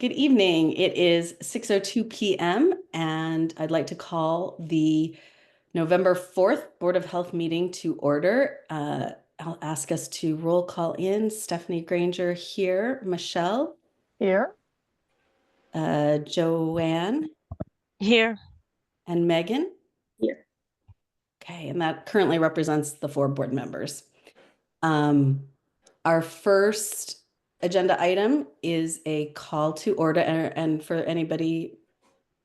Good evening. It is 6:02 p.m. and I'd like to call the November 4th Board of Health meeting to order. I'll ask us to roll call in. Stephanie Granger here, Michelle, Here. Joanne, Here. and Megan. Here. Okay, and that currently represents the 4 board members. Um, our first agenda item is a call to order, and for anybody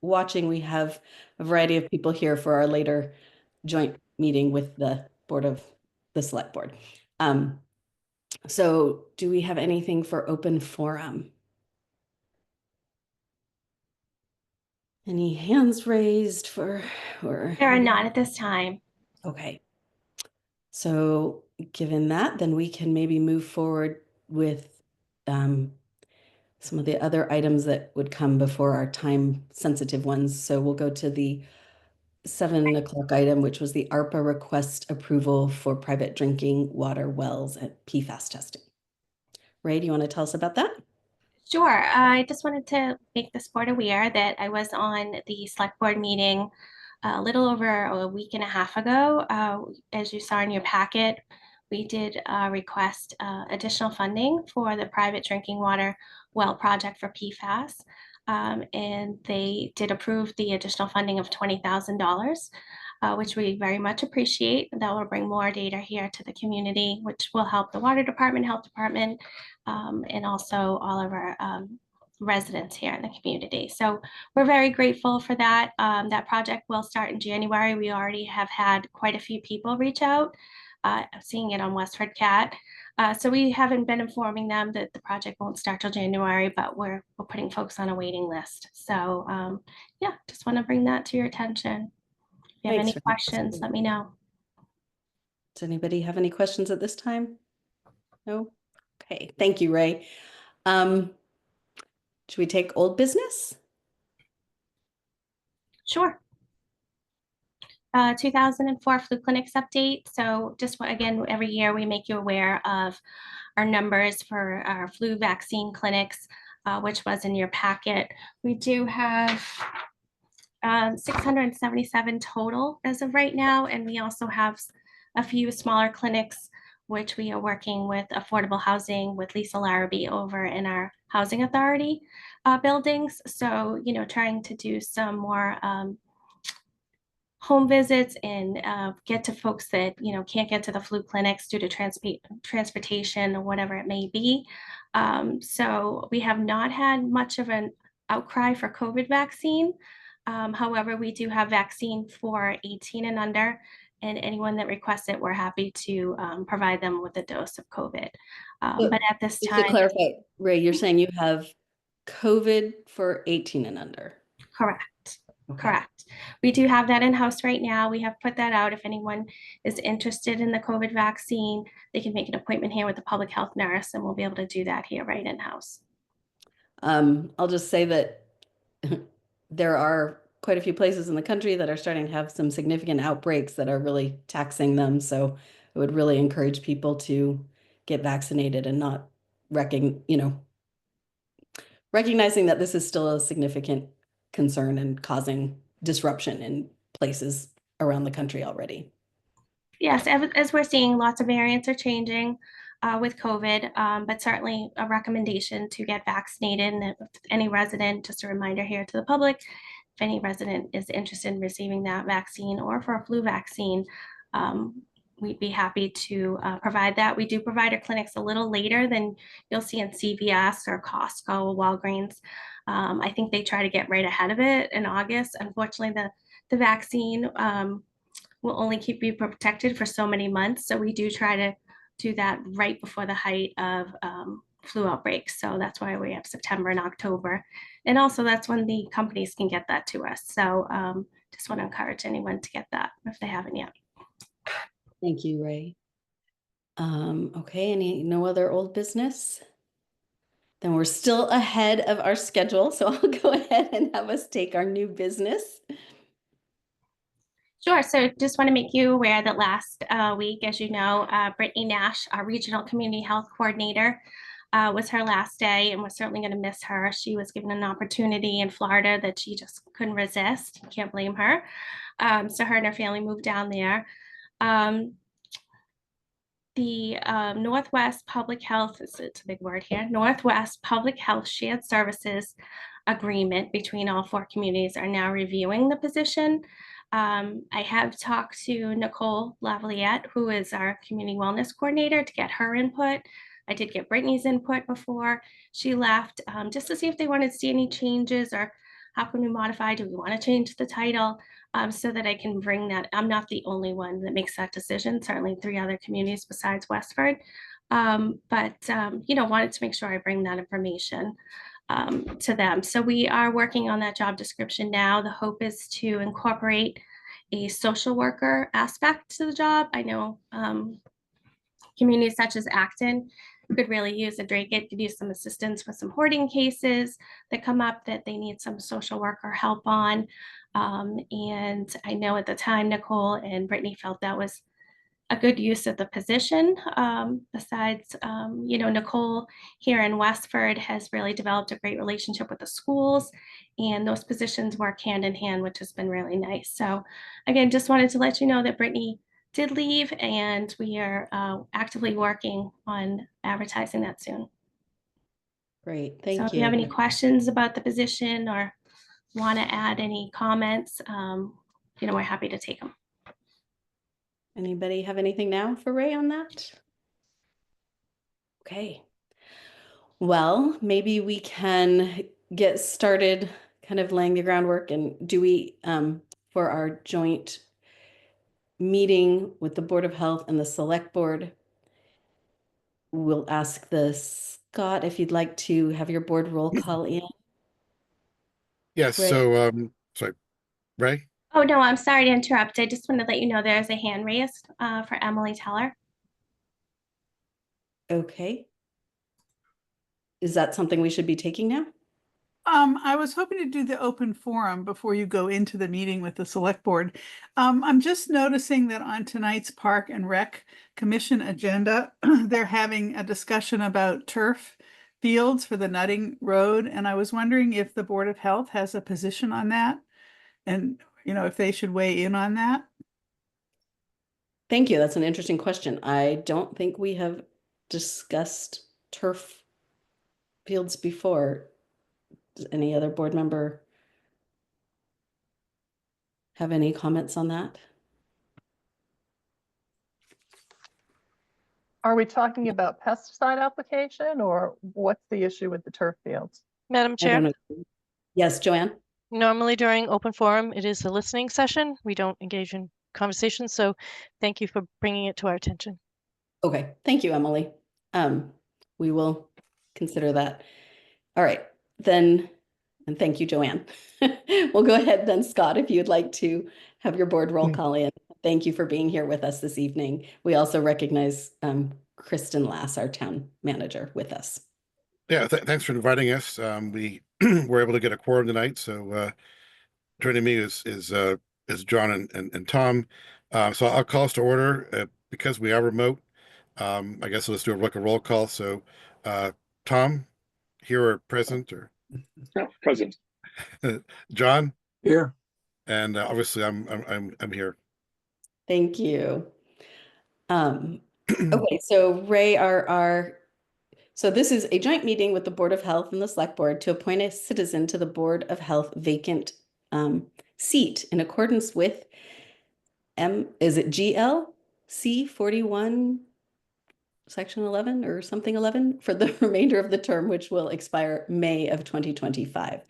watching, we have a variety of people here for our later joint meeting with the select board. So do we have anything for open forum? Any hands raised or There are not at this time. okay. So given that, then we can maybe move forward with some of the other items that would come before our time sensitive ones. So we'll go to the 7 o'clock item, which was the ARPA request approval for private drinking water wells at PFAS testing. Ray, do you want to tell us about that? Sure. I just wanted to make this board aware that I was on the select board meeting a little over a week and a half ago. As you saw in your packet, we did request additional funding for the private drinking water well project for PFAS. And they did approve the additional funding of $20,000, which we very much appreciate. That will bring more data here to the community, which will help the water department, health department, and also all of our residents here in the community. So we're very grateful for that. That project will start in January. We already have had quite a few people reach out, seeing it on WestfordCAT. So we haven't been informing them that the project won't start till January, but we're putting folks on a waiting list. So yeah, just want to bring that to your attention. If you have any questions, let me know. Does anybody have any questions at this time? No? Okay, thank you, Ray. Should we take old business? Sure. 2004 flu clinics update. So just again, every year we make you aware of our numbers for our flu vaccine clinics, which was in your packet. We do have 677 total as of right now, and we also have a few smaller clinics which we are working with affordable housing with Lisa Larrabee over in our housing authority buildings. So, you know, trying to do some more home visits and get to folks that, you know, can't get to the flu clinics due to transportation or whatever it may be. So we have not had much of an outcry for COVID vaccine. However, we do have vaccine for 18 and under, and anyone that requests it, we're happy to provide them with a dose of COVID. But at this Just time, to clarify, Ray, you're saying you have COVID for 18 and under. correct. Okay. Correct. We do have that in-house right now. We have put that out. If anyone is interested in the COVID vaccine, they can make an appointment here with the public health nurse, and we'll be able to do that here right in-house. I'll just say that there are quite a few places in the country that are starting to have some significant outbreaks that are really taxing them. So I would really encourage people to get vaccinated and not recognizing that this is still a significant concern and causing disruption in places around the country already. Yes, as we're seeing, lots of variants are changing with COVID, but certainly a recommendation to get vaccinated. And if any resident, just a reminder here to the public, if any resident is interested in receiving that vaccine or for a flu vaccine, we'd be happy to provide that. We do provide our clinics a little later than you'll see in CVS or Costco or Walgreens. I think they try to get right ahead of it in August. Unfortunately, the vaccine will only keep you protected for so many months. So we do try to do that right before the height of flu outbreaks. So that's why we have September and October. And also that's when the companies can get that to us. So just want to encourage anyone to get that if they haven't yet. Thank you, Ray. Okay, no other old business? Then we're still ahead of our schedule, so I'll go ahead and have us take our new business. Sure. So just want to make you aware that last week, as you know, Brittany Nash, our regional community health coordinator, was her last day, and we're certainly going to miss her. She was given an opportunity in Florida that she just couldn't resist. Can't blame her. So her and her family moved down there. Um, the Northwest Public Health, it's a big word here, Northwest Public Health Shared Services Agreement between all four communities are now reviewing the position. I have talked to Nicole Lavaliette, who is our community wellness coordinator, to get her input. I did get Brittany's input before she left, just to see if they wanted to see any changes or how can we modify? Do we want to change the title? So that I can bring that. I'm not the only one that makes that decision. Certainly, three other communities besides Westford. Wanted to make sure I bring that information to them. So we are working on that job description now. The hope is to incorporate a social worker aspect to the job. I know communities such as Acton could really use a Drake. Could use some assistance with some hoarding cases that come up that they need some social worker help on. And I know at the time, Nicole and Brittany felt that was a good use of the position. Nicole here in Westford has really developed a great relationship with the schools, and those positions work hand in hand, which has been really nice. So, again, just wanted to let you know that Brittany did leave, and we are actively working on advertising that soon. Great, So, thank if you have any you. questions about the position or want to add any comments, we're happy to take them. Anybody have anything now for Ray on that? Okay. Well, maybe we can get started kind of laying the groundwork. And do we, for our joint meeting with the Board of Health and the Select Board, we'll ask the Scott if you'd like to have your board roll call in. Yes, Ray? so sorry, Ray? Oh, no, I'm sorry to interrupt. I just wanted to let you know there's a hand raised for Emily Teller. Okay. Is that something we should be taking now? I was hoping to do the open forum before you go into the meeting with the select board. I'm just noticing that on tonight's Park and Rec Commission agenda, they're having a discussion about turf fields for the Nutting Road. And I was wondering if the Board of Health has a position on that and, if they should weigh in on that. Thank you. That's an interesting question. I don't think we have discussed turf fields before. Does any other board member have any comments on that? Are we talking about pesticide application or what's the issue with the turf fields? Madam I don't Chair, know. Yes, Joanne? normally during open forum, it is a listening session. We don't engage in conversation, so thank you for bringing it to our attention. Okay, thank you, Emily. We will consider that. All right, then, and thank you, Joanne. We'll go ahead then, Scott, if you'd like to have your board roll call in. Thank you for being here with us this evening. We also recognize Kristen Lass, our town manager, with us. Yeah, thanks for inviting us. We were able to get a quorum tonight, so joining me is John and Tom. So I'll call us to order because we are remote. I guess let's do a roll call. So Tom, here or present, or Yeah, present. John, Here. and obviously I'm here. Thank you. Okay, so Ray, so this is a joint meeting with the Board of Health and the Select Board to appoint a citizen to the Board of Health vacant seat in accordance with is it GLC 41 section 11 or something 11 for the remainder of the term, which will expire May of 2025.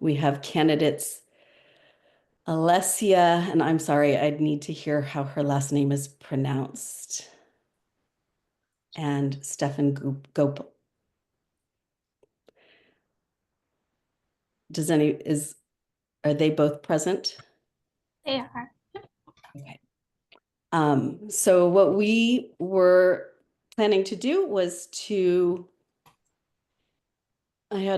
We have candidates Alessia, and I'm sorry, I'd need to hear how her last name is pronounced, and Stefan Gopal. Are they both present? They are. Okay. So what we were planning to do was I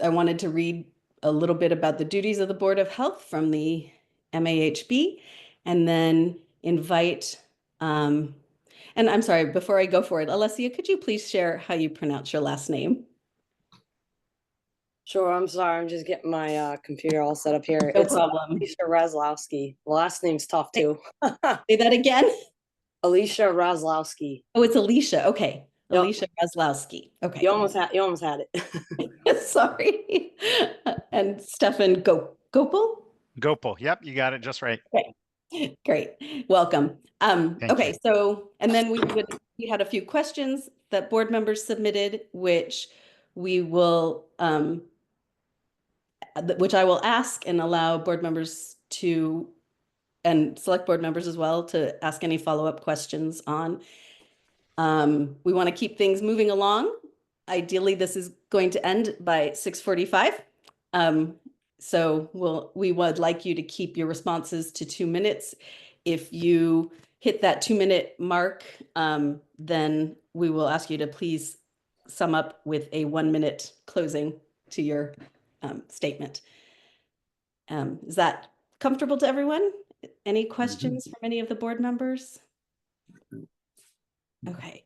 wanted to read a little bit about the duties of the Board of Health from the MAHB, and then invite, And I'm sorry, before I go for it, Alessia, could you please share how you pronounce your last name? Sure, I'm sorry. I'm just getting my computer all set up here. No It's problem. Alicia Razlowski. The last name's tough too. Say that again. Alicia Razlowski. Oh, it's Alicia. Okay. Yep. Alicia Razlowski. Okay. You almost had it. Sorry. And Stefan Gopal? Gopal. Yep, you got it just right. Okay. Great. Welcome. Thank Okay, you. so and then we had a few questions that board members submitted, which we will which I will ask and allow board members to and select board members as well to ask any follow-up questions on. We want to keep things moving along. Ideally, this is going to end by 6:45. So we would like you to keep your responses to 2 minutes. If you hit that 2-minute mark, then we will ask you to please sum up with a 1-minute closing to your statement. Is that comfortable to everyone? Any questions from any of the board members? Okay.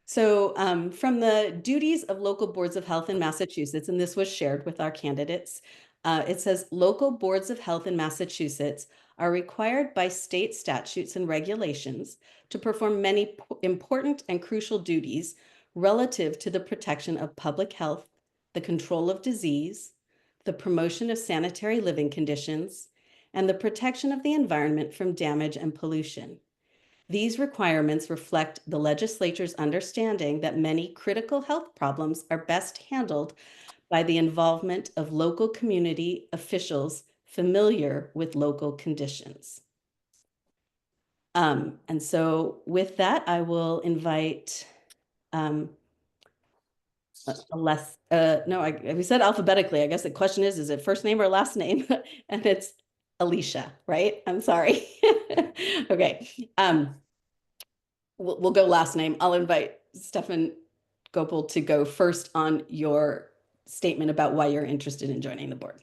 So from the duties of local boards of health in Massachusetts, and this was shared with our candidates, it says local boards of health in Massachusetts are required by state statutes and regulations to perform many important and crucial duties relative to the protection of public health, the control of disease, the promotion of sanitary living conditions, and the protection of the environment from damage and pollution. These requirements reflect the legislature's understanding that many critical health problems are best handled by the involvement of local community officials familiar with local conditions. And so with that, I will invite we said alphabetically. I guess the question is it first name or last name? And it's Alicia, right? I'm sorry. Okay. We'll go last name. I'll invite Stefan Gopal to go first on your statement about why you're interested in joining the board.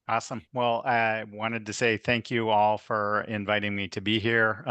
Awesome. Well, I wanted to say thank you all for inviting me to be here.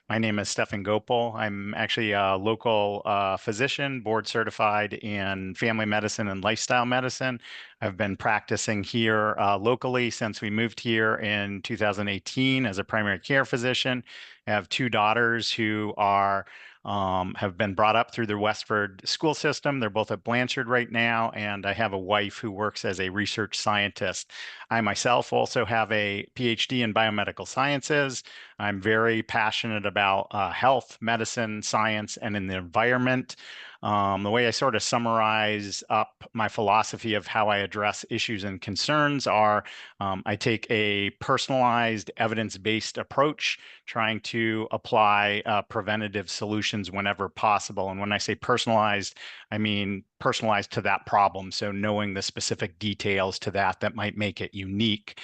My name is Stefan Gopal. I'm actually a local physician, board certified in family medicine and lifestyle medicine. I've been practicing here locally since we moved here in 2018 as a primary care physician. I have 2 daughters who are have been brought up through the Westford school system. They're both at Blanchard right now, and I have a wife who works as a research scientist. I myself also have a PhD in biomedical sciences. I'm very passionate about health, medicine, science, and in the environment. The way I sort of summarize up my philosophy of how I address issues and concerns are I take a personalized, evidence-based approach, trying to apply preventative solutions whenever possible. And when I say personalized, I mean personalized to that problem. So knowing the specific details to that might make it unique.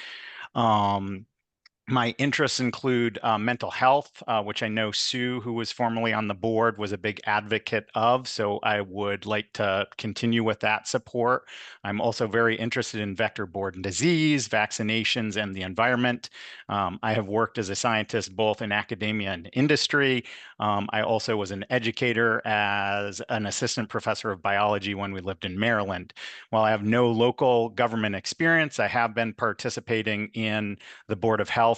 My interests include mental health, which I know Sue, who was formerly on the board, was a big advocate of. So I would like to continue with that support. I'm also very interested in vector-borne disease, vaccinations, and the environment. I have worked as a scientist both in academia and industry. I also was an educator as an assistant professor of biology when we lived in Maryland. While I have no local government experience, I have been participating in the Board of Health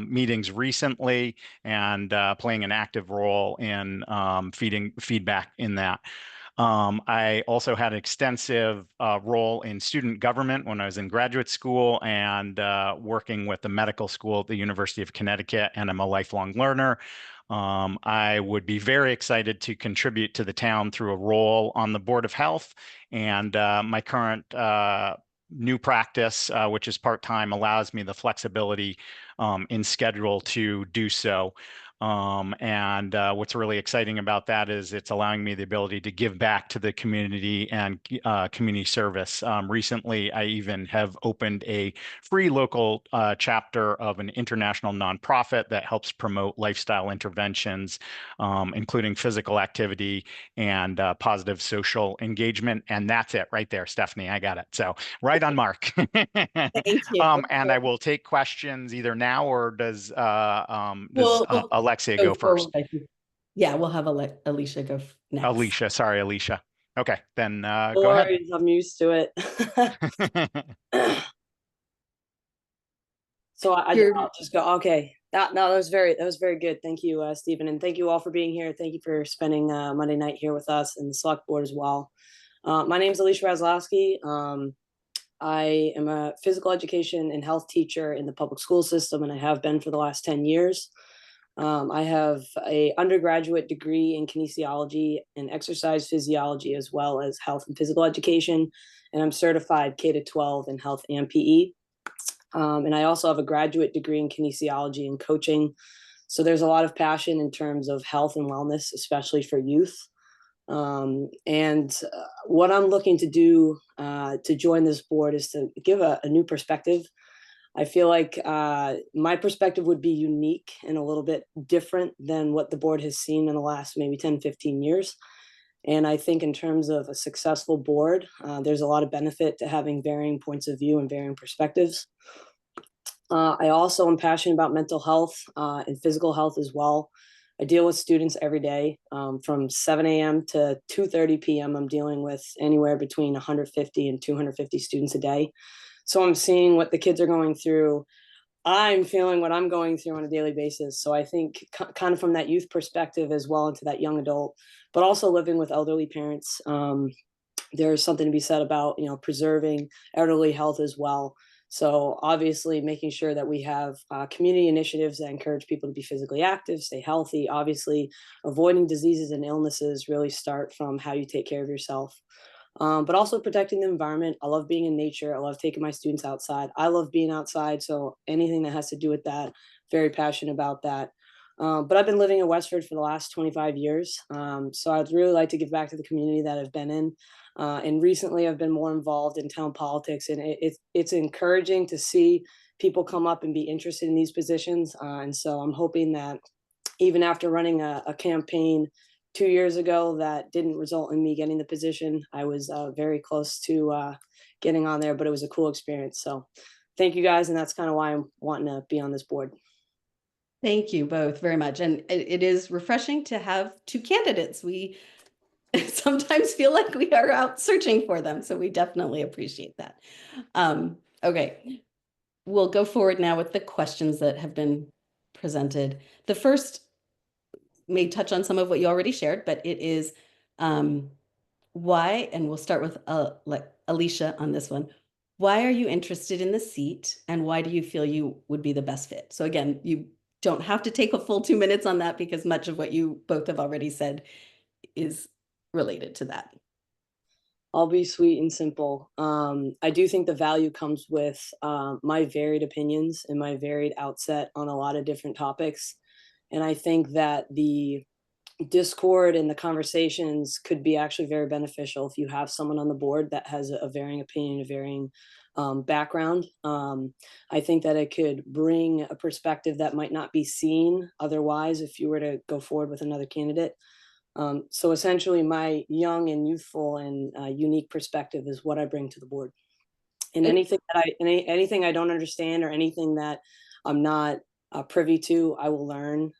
meetings recently and playing an active role in feeding feedback in that. I also had an extensive role in student government when I was in graduate school and working with the medical school at the University of Connecticut, and I'm a lifelong learner. I would be very excited to contribute to the town through a role on the Board of Health, and my current new practice, which is part-time, allows me the flexibility in schedule to do so. And what's really exciting about that is it's allowing me the ability to give back to the community and community service. Recently, I even have opened a free local chapter of an international nonprofit that helps promote lifestyle interventions, including physical activity and positive social engagement. And that's it right there, Stephanie. I got it. So right on mark. Thank you. And I will take questions either now or does We'll Alexia go go first? forward, I think. Yeah, we'll have Alicia go next. Alicia, sorry, Alicia. Okay, then No go ahead. worries, I'm used to it. So I'll just go. Okay, that was very good. Thank you, Stephen, and thank you all for being here. Thank you for spending Monday night here with us and the select board as well. My name is Alicia Razlowski. I am a physical education and health teacher in the public school system, and I have been for the last 10 years. I have an undergraduate degree in kinesiology and exercise physiology, as well as health and physical education, and I'm certified K-12 in health and PE. And I also have a graduate degree in kinesiology and coaching. So there's a lot of passion in terms of health and wellness, especially for youth. What I'm looking to do to join this board is to give a new perspective. I feel like my perspective would be unique and a little bit different than what the board has seen in the last maybe 10, 15 years. And I think in terms of a successful board, there's a lot of benefit to having varying points of view and varying perspectives. I also am passionate about mental health and physical health as well. I deal with students every day from 7 a.m. to 2:30 p.m. I'm dealing with anywhere between 150 and 250 students a day. So I'm seeing what the kids are going through. I'm feeling what I'm going through on a daily basis. So I think kind of from that youth perspective as well into that young adult, but also living with elderly parents, there's something to be said about, preserving elderly health as well. So obviously making sure that we have community initiatives that encourage people to be physically active, stay healthy. Obviously avoiding diseases and illnesses really start from how you take care of yourself. But also protecting the environment. I love being in nature. I love taking my students outside. I love being outside. So anything that has to do with that, very passionate about that. But I've been living in Westford for the last 25 years. So I'd really like to give back to the community that I've been in. And recently I've been more involved in town politics, and it's encouraging to see people come up and be interested in these positions. And so I'm hoping that even after running a campaign 2 years ago that didn't result in me getting the position, I was very close to getting on there, but it was a cool experience. So thank you guys. And that's kind of why I'm wanting to be on this board. Thank you both very much. And it is refreshing to have two candidates. We sometimes feel like we are out searching for them. So we definitely appreciate that. Okay, we'll go forward now with the questions that have been presented. The first may touch on some of what you already shared, but it is why, and we'll start with Alicia on this one. Why are you interested in the seat, and why do you feel you would be the best fit? So again, you don't have to take a full 2 minutes on that because much of what you both have already said is related to that. I'll be sweet and simple. I do think the value comes with my varied opinions and my varied outset on a lot of different topics. And I think that the discord and the conversations could be actually very beneficial if you have someone on the board that has a varying opinion, a varying background. I think that it could bring a perspective that might not be seen otherwise if you were to go forward with another candidate. So essentially my young and youthful and unique perspective is what I bring to the board. And anything that anything I don't understand or anything that I'm not privy to, I will learn.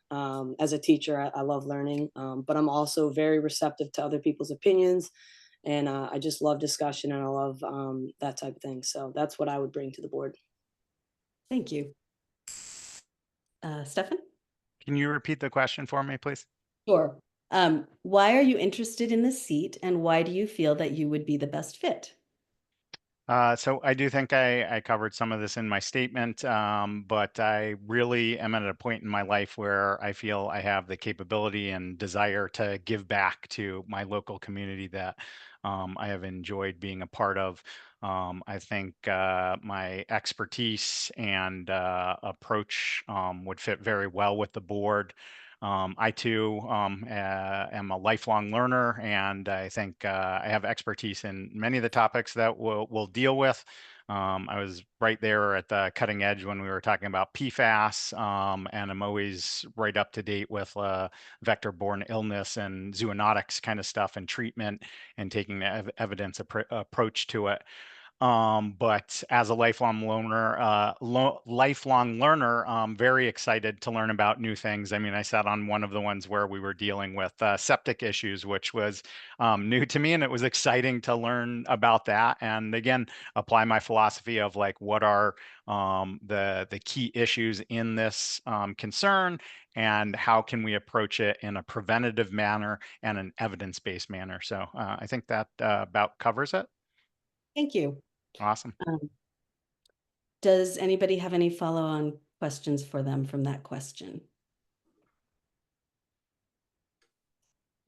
As a teacher, I love learning, but I'm also very receptive to other people's opinions. And I just love discussion, and I love that type of thing. So that's what I would bring to the board. Thank you. Stefan? Can you repeat the question for me, please? Sure. Why are you interested in the seat, and why do you feel that you would be the best fit? So I do think I covered some of this in my statement, but I really am at a point in my life where I feel I have the capability and desire to give back to my local community that I have enjoyed being a part of. I think my expertise and approach would fit very well with the board. I too am a lifelong learner, and I think I have expertise in many of the topics that we'll deal with. I was right there at the cutting edge when we were talking about PFAS, and I'm always right up to date with vector-borne illness and zoonotics kind of stuff and treatment and taking the evidence approach to it. But as a lifelong learner, very excited to learn about new things. I mean, I sat on one of the ones where we were dealing with septic issues, which was new to me, and it was exciting to learn about that. And again, apply my philosophy of like, what are the key issues in this concern, and how can we approach it in a preventative manner and an evidence-based manner. So I think that about covers it. Thank you. Awesome. Does anybody have any follow-on questions for them from that question?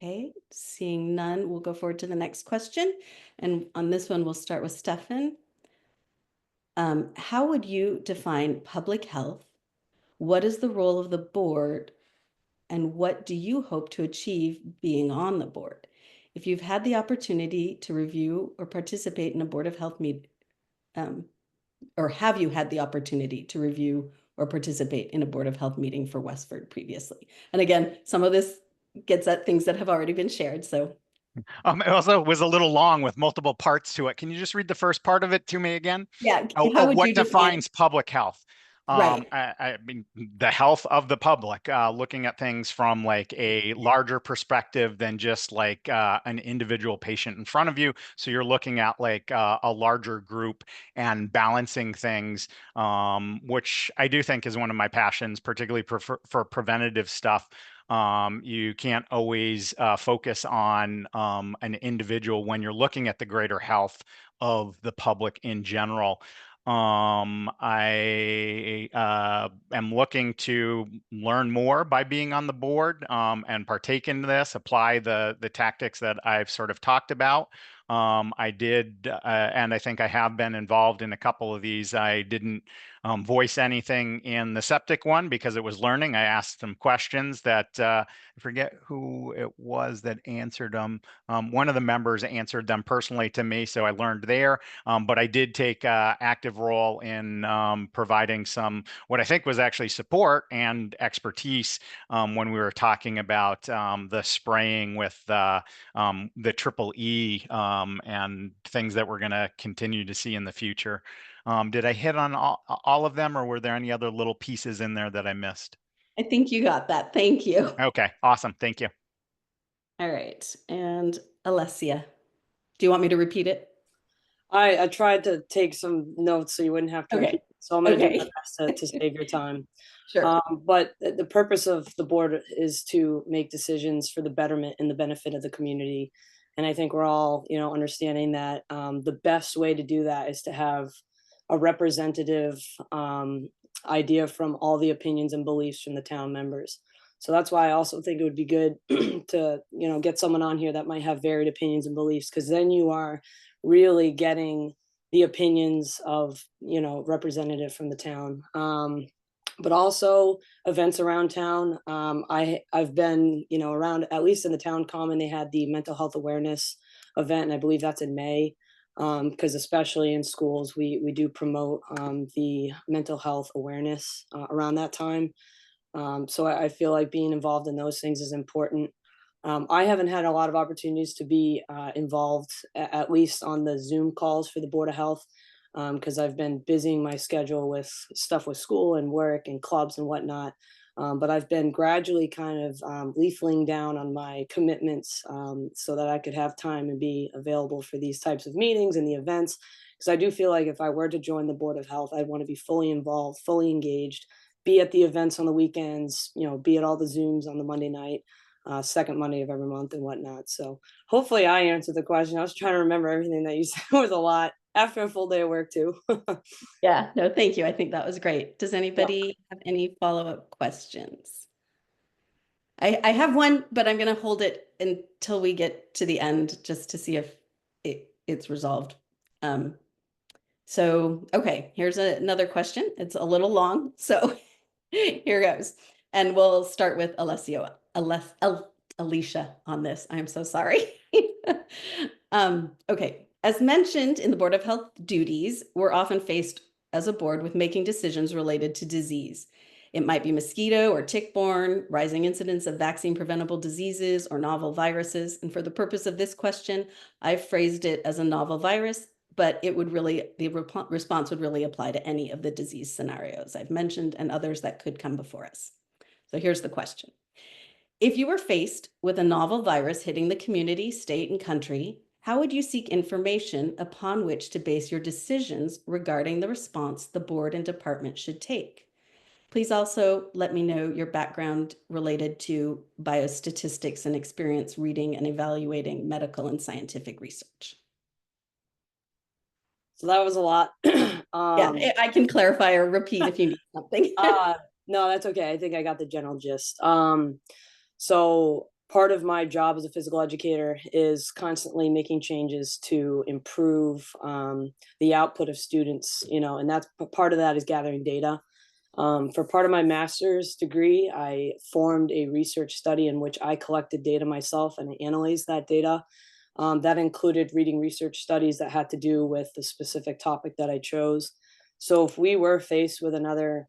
Okay, seeing none, we'll go forward to the next question. And on this one, we'll start with Stefan. How would you define public health? What is the role of the board? And what do you hope to achieve being on the board? If you've had the opportunity to review or participate in a Board of Health meeting, or have you had the opportunity to review or participate in a Board of Health meeting for Westford previously? And again, some of this gets at things that have already been shared. So it also was a little long with multiple parts to it. Can you just read the first part of it to me again? yeah, how would What you define? defines public health? Right. I mean, the health of the public, looking at things from like a larger perspective than just like an individual patient in front of you. So you're looking at like a larger group and balancing things, which I do think is one of my passions, particularly for preventative stuff. You can't always focus on an individual when you're looking at the greater health of the public in general. I am looking to learn more by being on the board and partake in this, apply the tactics that I've sort of talked about. I did, and I think I have been involved in a couple of these. I didn't voice anything in the septic one because it was learning. I asked some questions that I forget who it was that answered them. One of the members answered them personally to me, so I learned there. But I did take an active role in providing some, what I think was actually support and expertise when we were talking about the spraying with the triple E and things that we're going to continue to see in the future. Did I hit on all of them, or were there any other little pieces in there that I missed? I think you got that. Thank you. Okay, awesome. Thank you. All right. And Alessia, do you want me to repeat it? I tried to take some notes so you wouldn't have to repeat it. So I'm going to do my best to save your time. Sure. But the purpose of the board is to make decisions for the betterment and the benefit of the community. And I think we're all, understanding that the best way to do that is to have a representative idea from all the opinions and beliefs from the town members. So that's why I also think it would be good to, get someone on here that might have varied opinions and beliefs, because then you are really getting the opinions of, representative from the town. But also events around town. I've been, around, at least in the town common, they had the mental health awareness event, and I believe that's in May. Because especially in schools, we do promote the mental health awareness around that time. So I feel like being involved in those things is important. I haven't had a lot of opportunities to be involved, at least on the Zoom calls for the Board of Health, because I've been busying my schedule with stuff with school and work and clubs and whatnot. But I've been gradually kind of leafling down on my commitments so that I could have time and be available for these types of meetings and the events. Because I do feel like if I were to join the Board of Health, I'd want to be fully involved, fully engaged, be at the events on the weekends, be at all the Zooms on the Monday night, second Monday of every month and whatnot. So hopefully I answered the question. I was trying to remember everything that you said. It was a lot after a full day of work too. Yeah, no, thank you. I think that was great. Does anybody have any follow-up questions? I have one, but I'm going to hold it until we get to the end just to see if it's resolved. Okay, here's another question. It's a little long, so here goes. And we'll start with Alicia on this. I'm so sorry. Okay, as mentioned in the Board of Health duties, we're often faced as a board with making decisions related to disease. It might be mosquito or tick-borne, rising incidence of vaccine-preventable diseases or novel viruses. And for the purpose of this question, I've phrased it as a novel virus but it would really, the response would really apply to any of the disease scenarios I've mentioned and others that could come before us. So here's the question. If you were faced with a novel virus hitting the community, state, and country, how would you seek information upon which to base your decisions regarding the response the board and department should take? Please also let me know your background related to biostatistics and experience reading and evaluating medical and scientific research. So that was a lot. Yeah, I can clarify or repeat if you need something. No, that's okay. I think I got the general gist. So part of my job as a physical educator is constantly making changes to improve the output of students, you know, and that's part of that is gathering data. For part of my master's degree, I formed a research study in which I collected data myself and I analyzed that data. That included reading research studies that had to do with the specific topic that I chose. So if we were faced with another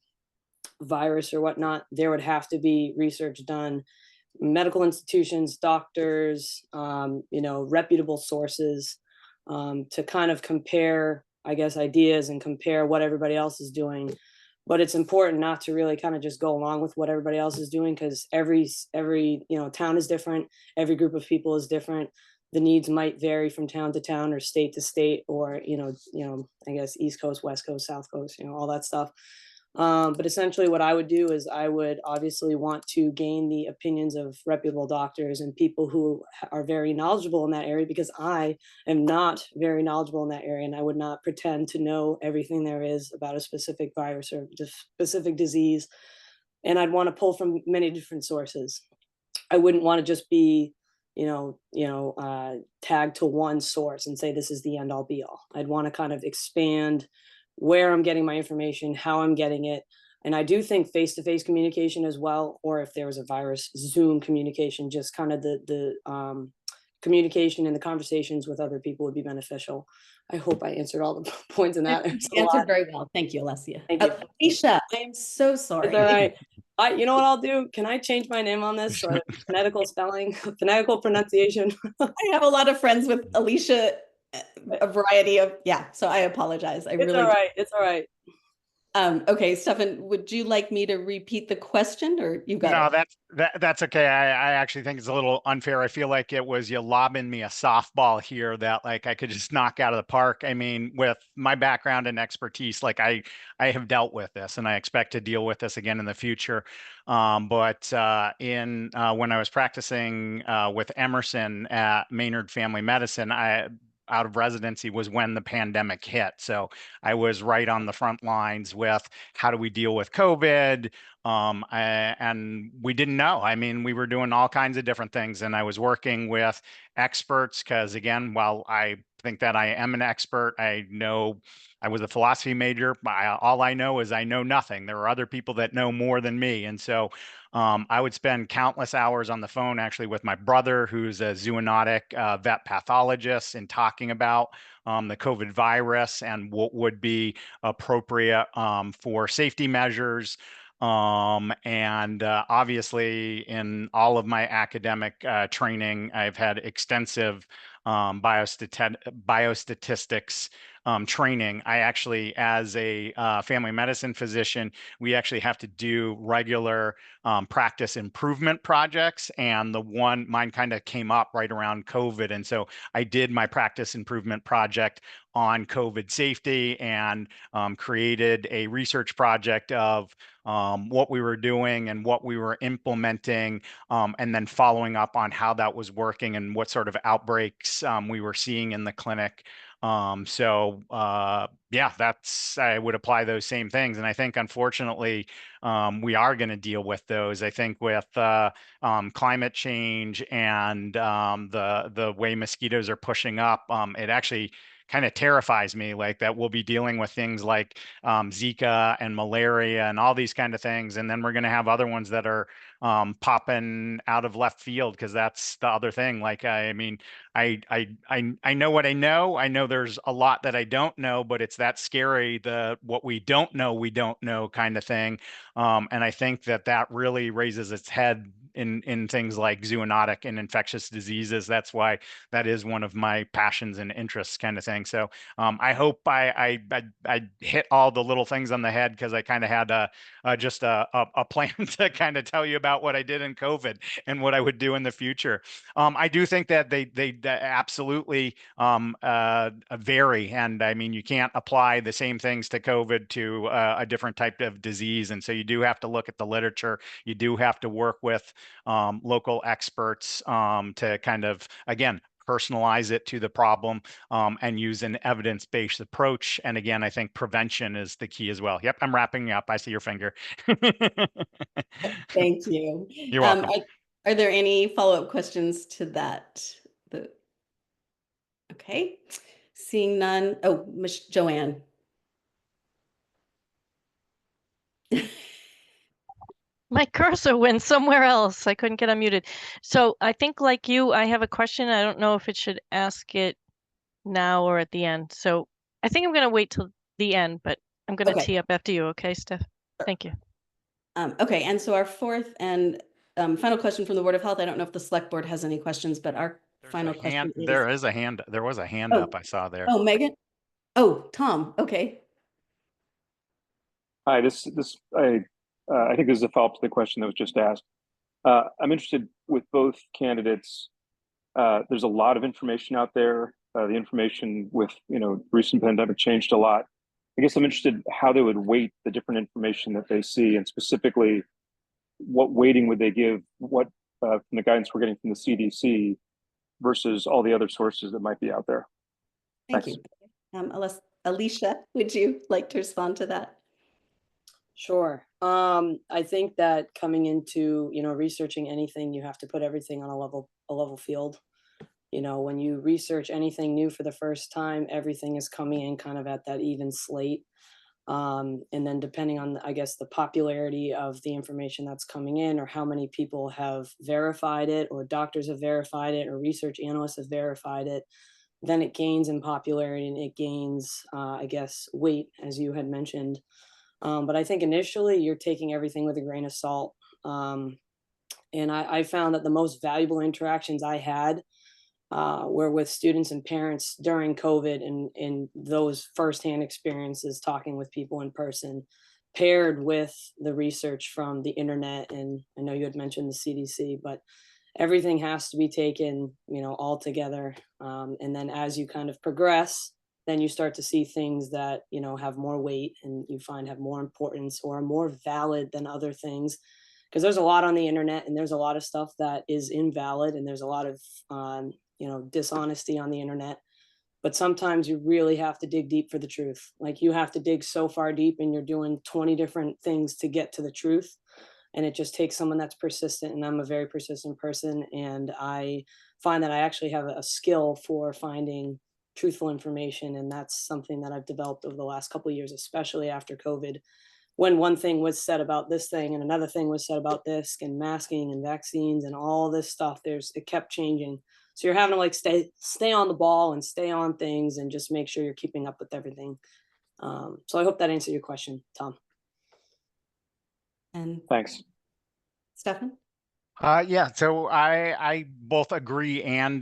virus or whatnot, there would have to be research done, medical institutions, doctors, you know, reputable sources, to kind of compare, I guess, ideas and compare what everybody else is doing. But it's important not to really kind of just go along with what everybody else is doing, because every you know, town is different, every group of people is different. The needs might vary from town to town or state to state, or you know, I guess East Coast, West Coast, South Coast, you know, all that stuff. But essentially what I would do is I would obviously want to gain the opinions of reputable doctors and people who are very knowledgeable in that area, because I am not very knowledgeable in that area, and I would not pretend to know everything there is about a specific virus or specific disease. And I'd want to pull from many different sources. I wouldn't want to just be, tagged to one source and say this is the end all be all. I'd want to kind of expand where I'm getting my information, how I'm getting it. And I do think face-to-face communication as well, or if there was a virus, Zoom communication, just kind of the communication and the conversations with other people would be beneficial. I hope I answered all the points in that. You answered very well. Thank you, Alessia. Thank you. Alicia, I am so sorry. It's all right. You know what I'll do? Can I change my name on this? So phonetical spelling, phonetical pronunciation. I have a lot of friends with Alicia, a variety of, yeah, so I apologize. It's all right. It's all right. Okay, Stefan, would you like me to repeat the question, or you got it? No, that's okay. I actually think it's a little unfair. I feel like it was you lobbing me a softball here that like I could just knock out of the park. I mean, with my background and expertise, like I have dealt with this, and I expect to deal with this again in the future. But when I was practicing with Emerson at Maynard Family Medicine, out of residency was when the pandemic hit. So I was right on the front lines with how do we deal with COVID? And we didn't know. I mean, we were doing all kinds of different things, and I was working with experts because, again, while I think that I am an expert, I know I was a philosophy major. All I know is I know nothing. There are other people that know more than me. And so I would spend countless hours on the phone actually with my brother, who's a zoonotic vet pathologist, and talking about the COVID virus and what would be appropriate for safety measures. Obviously, in all of my academic training, I've had extensive biostatistics training. I actually, as a family medicine physician, we actually have to do regular practice improvement projects. And mine kind of came up right around COVID. And so I did my practice improvement project on COVID safety and created a research project of what we were doing and what we were implementing, and then following up on how that was working and what sort of outbreaks we were seeing in the clinic. Yeah, I would apply those same things. And I think, unfortunately, we are going to deal with those. I think with climate change and the way mosquitoes are pushing up, it actually kind of terrifies me, like that we'll be dealing with things like Zika and malaria and all these kind of things. And then we're going to have other ones that are popping out of left field, because that's the other thing. Like, I mean, I know what I know. I know there's a lot that I don't know, but it's that scary, what we don't know kind of thing. And I think that really raises its head in things like zoonotic and infectious diseases. That's why that is one of my passions and interests, kind of thing. So I hope I hit all the little things on the head, because I kind of had just a plan to kind of tell you about what I did in COVID and what I would do in the future. I do think that they absolutely vary, and I mean, you can't apply the same things to COVID to a different type of disease, and so you do have to look at the literature. You do have to work with local experts to kind of, again, personalize it to the problem, and use an evidence-based approach. And again, I think prevention is the key as well. Yep, I'm wrapping up. I see your finger. Thank you. You're welcome. Are there any follow-up questions to that? Okay, seeing none. Oh, Joanne. My cursor went somewhere else. I couldn't get unmuted. So I think, like you, I have a question. I don't know if it should ask it now or at the end. So I think I'm going to wait till the end, but I'm going to tee up after you. Okay, Steph? Thank you. Okay, and so our fourth and final question from the Board of Health. I don't know if the Select Board has any questions, but our final question is... There was a hand up I saw there. Oh, Megan? Oh, Tom. Okay. Hi, I think this is a follow-up to the question that was just asked. I'm interested with both candidates. There's a lot of information out there. The information with recent pandemic changed a lot. I guess I'm interested how they would weight the different information that they see, and specifically, what weighting would they give from the guidance we're getting from the CDC versus all the other sources that might be out there. Thank you. Alicia, would you like to respond to that? Sure. I think that coming into, researching anything, you have to put everything on a level field. When you research anything new for the first time, everything is coming in kind of at that even slate. And then depending on, I guess, the popularity of the information that's coming in, or how many people have verified it, or doctors have verified it, or research analysts have verified it, then it gains in popularity and it gains, I guess, weight, as you had mentioned. But I think initially you're taking everything with a grain of salt. And I found that the most valuable interactions I had were with students and parents during COVID, and those firsthand experiences talking with people in person, paired with the research from the internet. And I know you had mentioned the CDC, but everything has to be taken, all together. And then as you kind of progress, then you start to see things that, have more weight and you find have more importance or are more valid than other things. Because there's a lot on the internet, and there's a lot of stuff that is invalid, and there's a lot of, dishonesty on the internet. But sometimes you really have to dig deep for the truth. Like, you have to dig so far deep, and you're doing 20 different things to get to the truth. And it just takes someone that's persistent, and I'm a very persistent person. And I find that I actually have a skill for finding truthful information. And that's something that I've developed over the last couple of years, especially after COVID, when one thing was said about this thing and another thing was said about this, and masking and vaccines and all this stuff, it kept changing. So you're having to stay on the ball and stay on things and just make sure you're keeping up with everything. So I hope that answered your question, Tom. And thanks. Stefan? Yeah, so I both agree and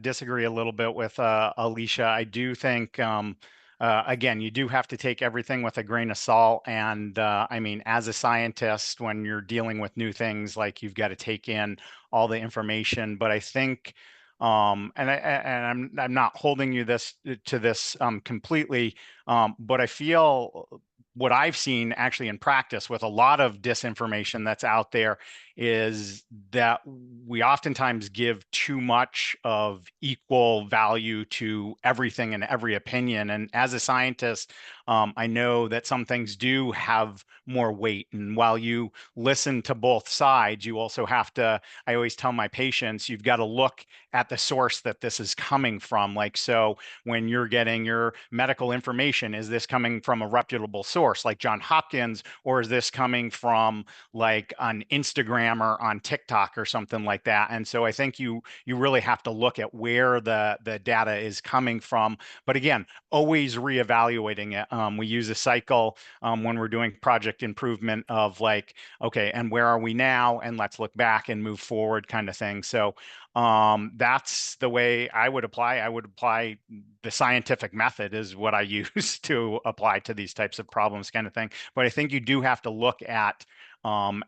disagree a little bit with Alicia. I do think, again, you do have to take everything with a grain of salt. And I mean, as a scientist, when you're dealing with new things, like, you've got to take in all the information. But I think, and I'm not holding you to this completely, but I feel what I've seen actually in practice with a lot of disinformation that's out there is that we oftentimes give too much of equal value to everything and every opinion. And as a scientist, I know that some things do have more weight. And while you listen to both sides, you also have to, I always tell my patients, you've got to look at the source that this is coming from. Like, so when you're getting your medical information, is this coming from a reputable source? source like John Hopkins, or is this coming from like an Instagrammer on TikTok or something like that? And so I think you really have to look at where the data is coming from. But again, always reevaluating it. We use a cycle when we're doing project improvement of like, okay, and where are we now? And let's look back and move forward, kind of thing. So that's the way I would apply. I would apply the scientific method is what I use to apply to these types of problems, kind of thing. But I think you do have to look at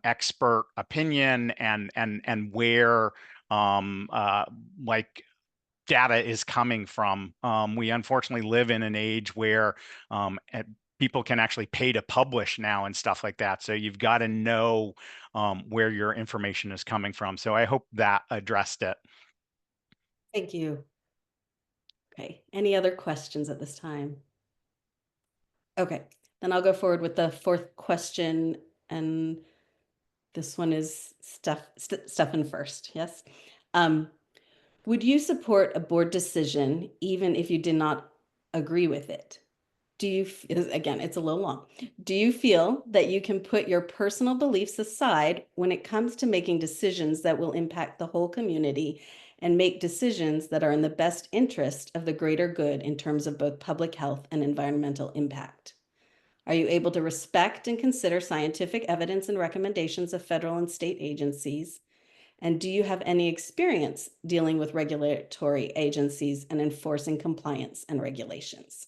expert opinion and where like data is coming from. We unfortunately live in an age where people can actually pay to publish now and stuff like that. So you've got to know where your information is coming from. So I hope that addressed it. Thank you. Okay, any other questions at this time? Okay, then I'll go forward with the fourth question, and this one is Stefan first, yes? Would you support a board decision even if you did not agree with it? Do you, again, it's a little long. Do you feel that you can put your personal beliefs aside when it comes to making decisions that will impact the whole community and make decisions that are in the best interest of the greater good in terms of both public health and environmental impact? Are you able to respect and consider scientific evidence and recommendations of federal and state agencies? And do you have any experience dealing with regulatory agencies and enforcing compliance and regulations?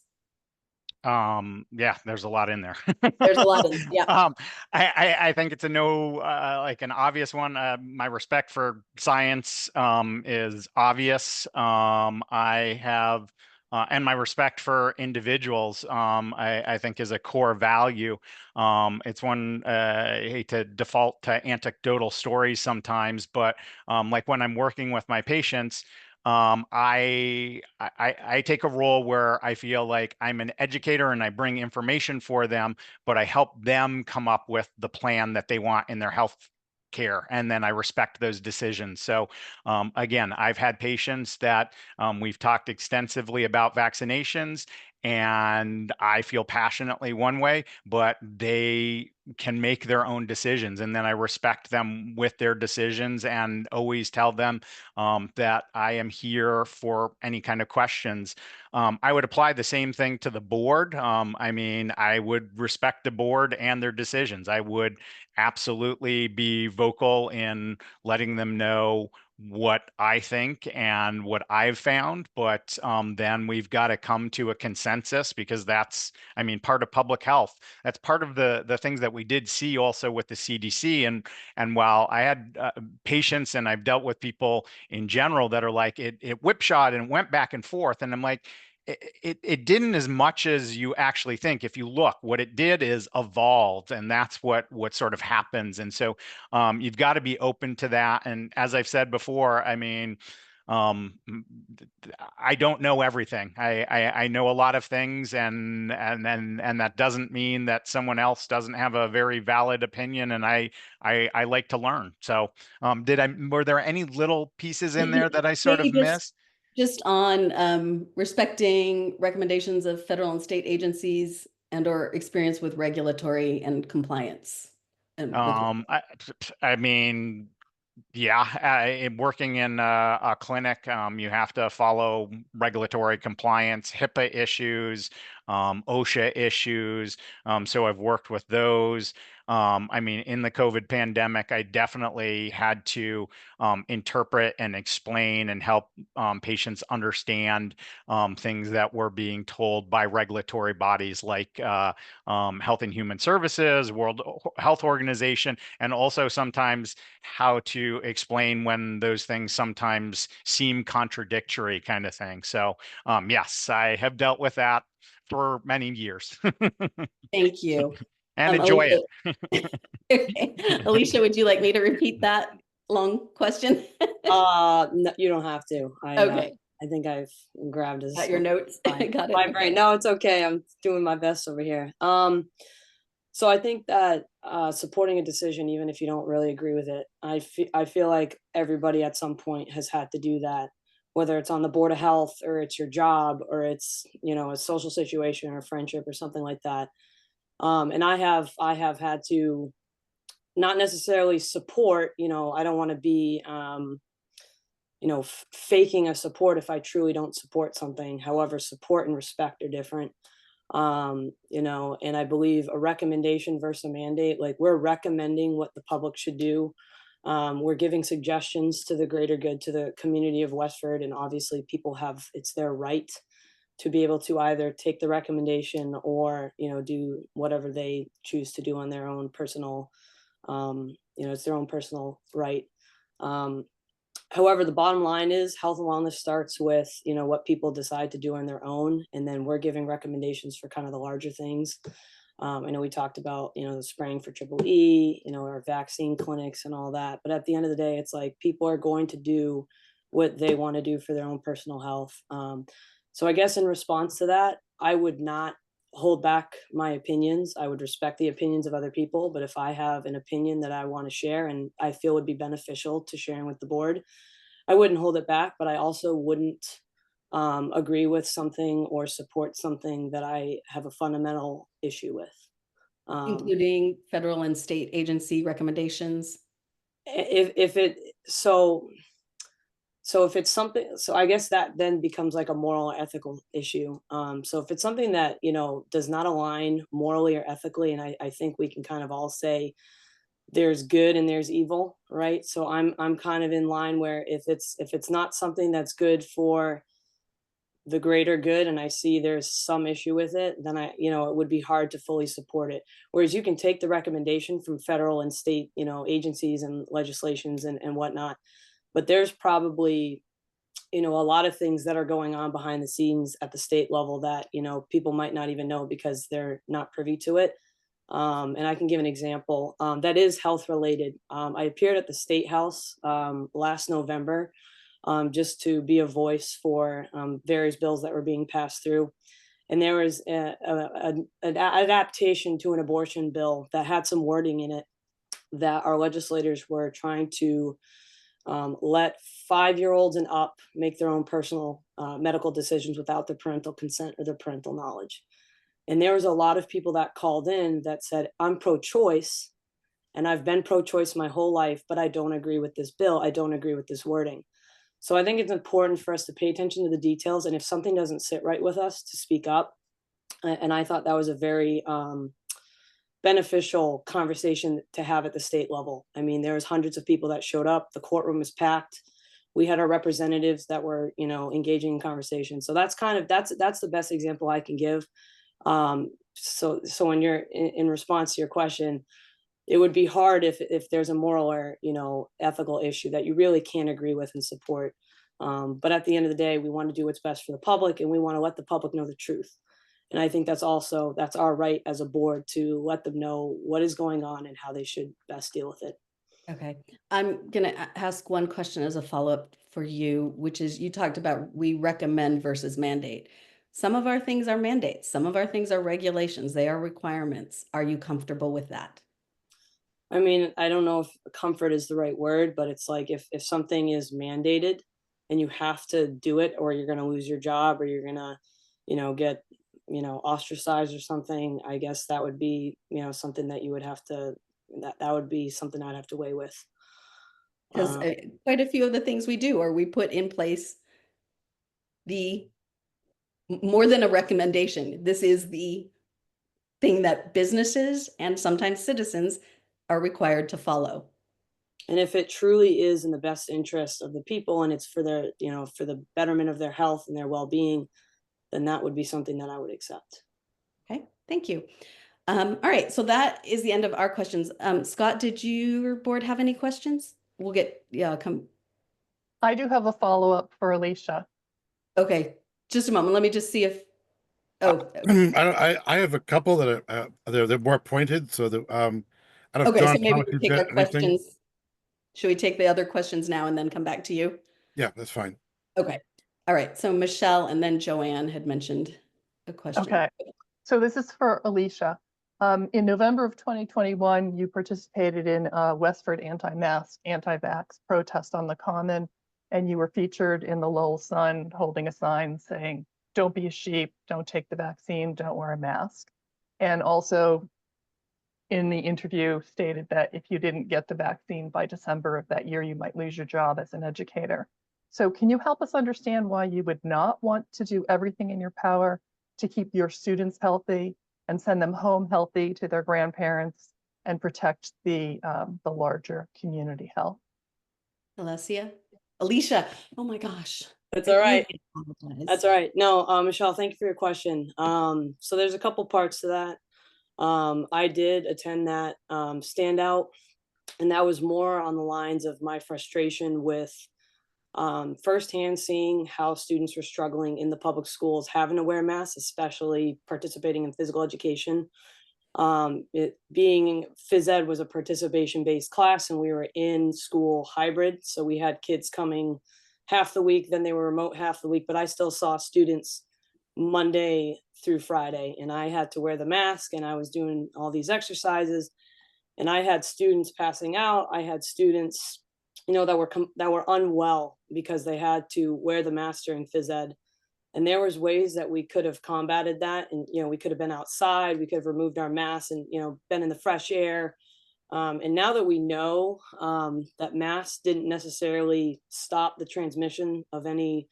Yeah, there's a lot in there. There's a lot in, yeah. I think it's a no, like an obvious one. My respect for science is obvious. I have, and my respect for individuals, I think is a core value. It's one, I hate to default to anecdotal stories sometimes, but like when I'm working with my patients, I take a role where I feel like I'm an educator and I bring information for them, but I help them come up with the plan that they want in their health care, and then I respect those decisions. So again, I've had patients that we've talked extensively about vaccinations, and I feel passionately one way, but they can make their own decisions, and then I respect them with their decisions and always tell them that I am here for any kind of questions. I would apply the same thing to the board. I mean, I would respect the board and their decisions. I would absolutely be vocal in letting them know what I think and what I've found, but then we've got to come to a consensus, because that's, I mean, part of public health. That's part of the things that we did see also with the CDC. And while I had patients and I've dealt with people in general that are like, it whipshot and went back and forth, and I'm like, it didn't as much as you actually think. If you look, what it did is evolved, and that's what sort of happens. And so you've got to be open to that. And as I've said before, I mean, I don't know everything. I know a lot of things, and that doesn't mean that someone else doesn't have a very valid opinion. And I like to learn. So were there any little pieces in there that I sort of missed? Just on respecting recommendations of federal and state agencies and or experience with regulatory and compliance. And I mean, yeah, working in a clinic, you have to follow regulatory compliance, HIPAA issues, OSHA issues. So I've worked with those. I mean, in the COVID pandemic, I definitely had to interpret and explain and help patients understand things that were being told by regulatory bodies like Health and Human Services, World Health Organization, and also sometimes how to explain when those things sometimes seem contradictory, kind of thing. So yes, I have dealt with that for many years. thank you. And enjoy Alicia, it. Okay. Alicia, would you like me to repeat that long question? No, you don't have to. Okay. I think I've grabbed his Got your notes. Got it. my Okay. brain. No, it's okay. I'm doing my best over here. So I think that supporting a decision, even if you don't really agree with it, I feel like everybody at some point has had to do that, whether it's on the Board of Health or it's your job or it's, you know, a social situation or a friendship or something like that. And I have had to not necessarily support, I don't want to be, faking a support if I truly don't support something. However, support and respect are different. And I believe a recommendation versus a mandate, like we're recommending what the public should do. We're giving suggestions to the greater good, to the community of Westford, and obviously people it's their right to be able to either take the recommendation or, do whatever they choose to do on their own personal, it's their own personal right. However, the bottom line is health and wellness starts with, what people decide to do on their own. And then we're giving recommendations for kind of the larger things. I know we talked about, the spraying for triple E, our vaccine clinics and all that. But at the end of the day, it's like people are going to do what they want to do for their own personal health. So I guess in response to that, I would not hold back my opinions. I would respect the opinions of other people. But if I have an opinion that I want to share and I feel would be beneficial to sharing with the board, I wouldn't hold it back. But I also wouldn't agree with something or support something that I have a fundamental issue with. Including federal and state agency recommendations? If it, so if it's something, so I guess that then becomes like a moral or ethical issue. So if it's something that, does not align morally or ethically, and I think we can kind of all say there's good and there's evil, right? So I'm kind of in line where if it's not something that's good for the greater good and I see there's some issue with it, then it would be hard to fully support it. Whereas you can take the recommendation from federal and state, agencies and legislations and whatnot. But there's probably, a lot of things that are going on behind the scenes at the state level that, people might not even know because they're not privy to it. And I can give an example that is health related. I appeared at the State House last November just to be a voice for various bills that were being passed through. And there was an adaptation to an abortion bill that had some wording in it that our legislators were trying to let 5-year-olds and up make their own personal medical decisions without their parental consent or their parental knowledge. And there was a lot of people that called in that said, I'm pro-choice and I've been pro-choice my whole life, but I don't agree with this bill. I don't agree with this wording. So I think it's important for us to pay attention to the details. And if something doesn't sit right with us, to speak up. And I thought that was a very beneficial conversation to have at the state level. I mean, there was hundreds of people that showed up. The courtroom was packed. We had our representatives that were, engaging in conversation. So that's the best example I can give. So when you're in response to your question, it would be hard if there's a moral or, ethical issue that you really can't agree with and support. But at the end of the day, we want to do what's best for the public and we want to let the public know the truth. And I think that's our right as a board to let them know what is going on and how they should best deal with it. Okay. I'm going to ask one question as a follow-up for you, which is you talked about we recommend versus mandate. Some of our things are mandates. Some of our things are regulations. They are requirements. Are you comfortable with that? I mean, I don't know if comfort is the right word, but it's like if something is mandated and you have to do it or you're going to lose your job or you're going to, get, ostracized or something, I guess that would be, something that you would have to, that would be something I'd have to weigh with. Because quite a few of the things we do or we put in place more than a recommendation. This is the thing that businesses and sometimes citizens are required to follow. And if it truly is in the best interest of the people and it's for their, for the betterment of their health and their well-being, then that would be something that I would accept. Okay, thank you. All right, so that is the end of our questions. Scott, did your board have any questions? We'll get, come. I do have a follow-up for Alicia. Okay, just a moment. Let me just see if, I have a couple that are they're more pointed. So that I don't know, okay, John, so maybe Thomas, we you've take got our anything? questions. Should we take the other questions now and then come back to you? Yeah, that's fine. Okay. All right. So Michelle and then Joanne had mentioned a question. Okay. So this is for Alicia. In November of 2021, you participated in a Westford anti-mask, anti-vax protest on the Common, and you were featured in the Lowell Sun holding a sign saying, "Don't be a sheep, don't take the vaccine, don't wear a mask." And also in the interview stated that if you didn't get the vaccine by December of that year, you might lose your job as an educator. So can you help us understand why you would not want to do everything in your power to keep your students healthy and send them home healthy to their grandparents and protect the larger community health? Alicia, oh my gosh. That's I all right. really apologize. That's all right. No, Michelle, thank you for your question. So there's a couple parts to that. I did attend that standout, and that was more on the lines of my frustration with firsthand seeing how students were struggling in the public schools having to wear masks, especially participating in physical education. It being phys ed was a participation based class, and we were in school hybrid, so we had kids coming half the week, then they were remote half the week, but I still saw students Monday through Friday, and I had to wear the mask, and I was doing all these exercises, and I had students passing out. I had students, that were unwell because they had to wear the mask during phys ed. And there was ways that we could have combated that, and we could have been outside, we could have removed our masks and been in the fresh air. And now that we know that masks didn't necessarily stop the transmission of any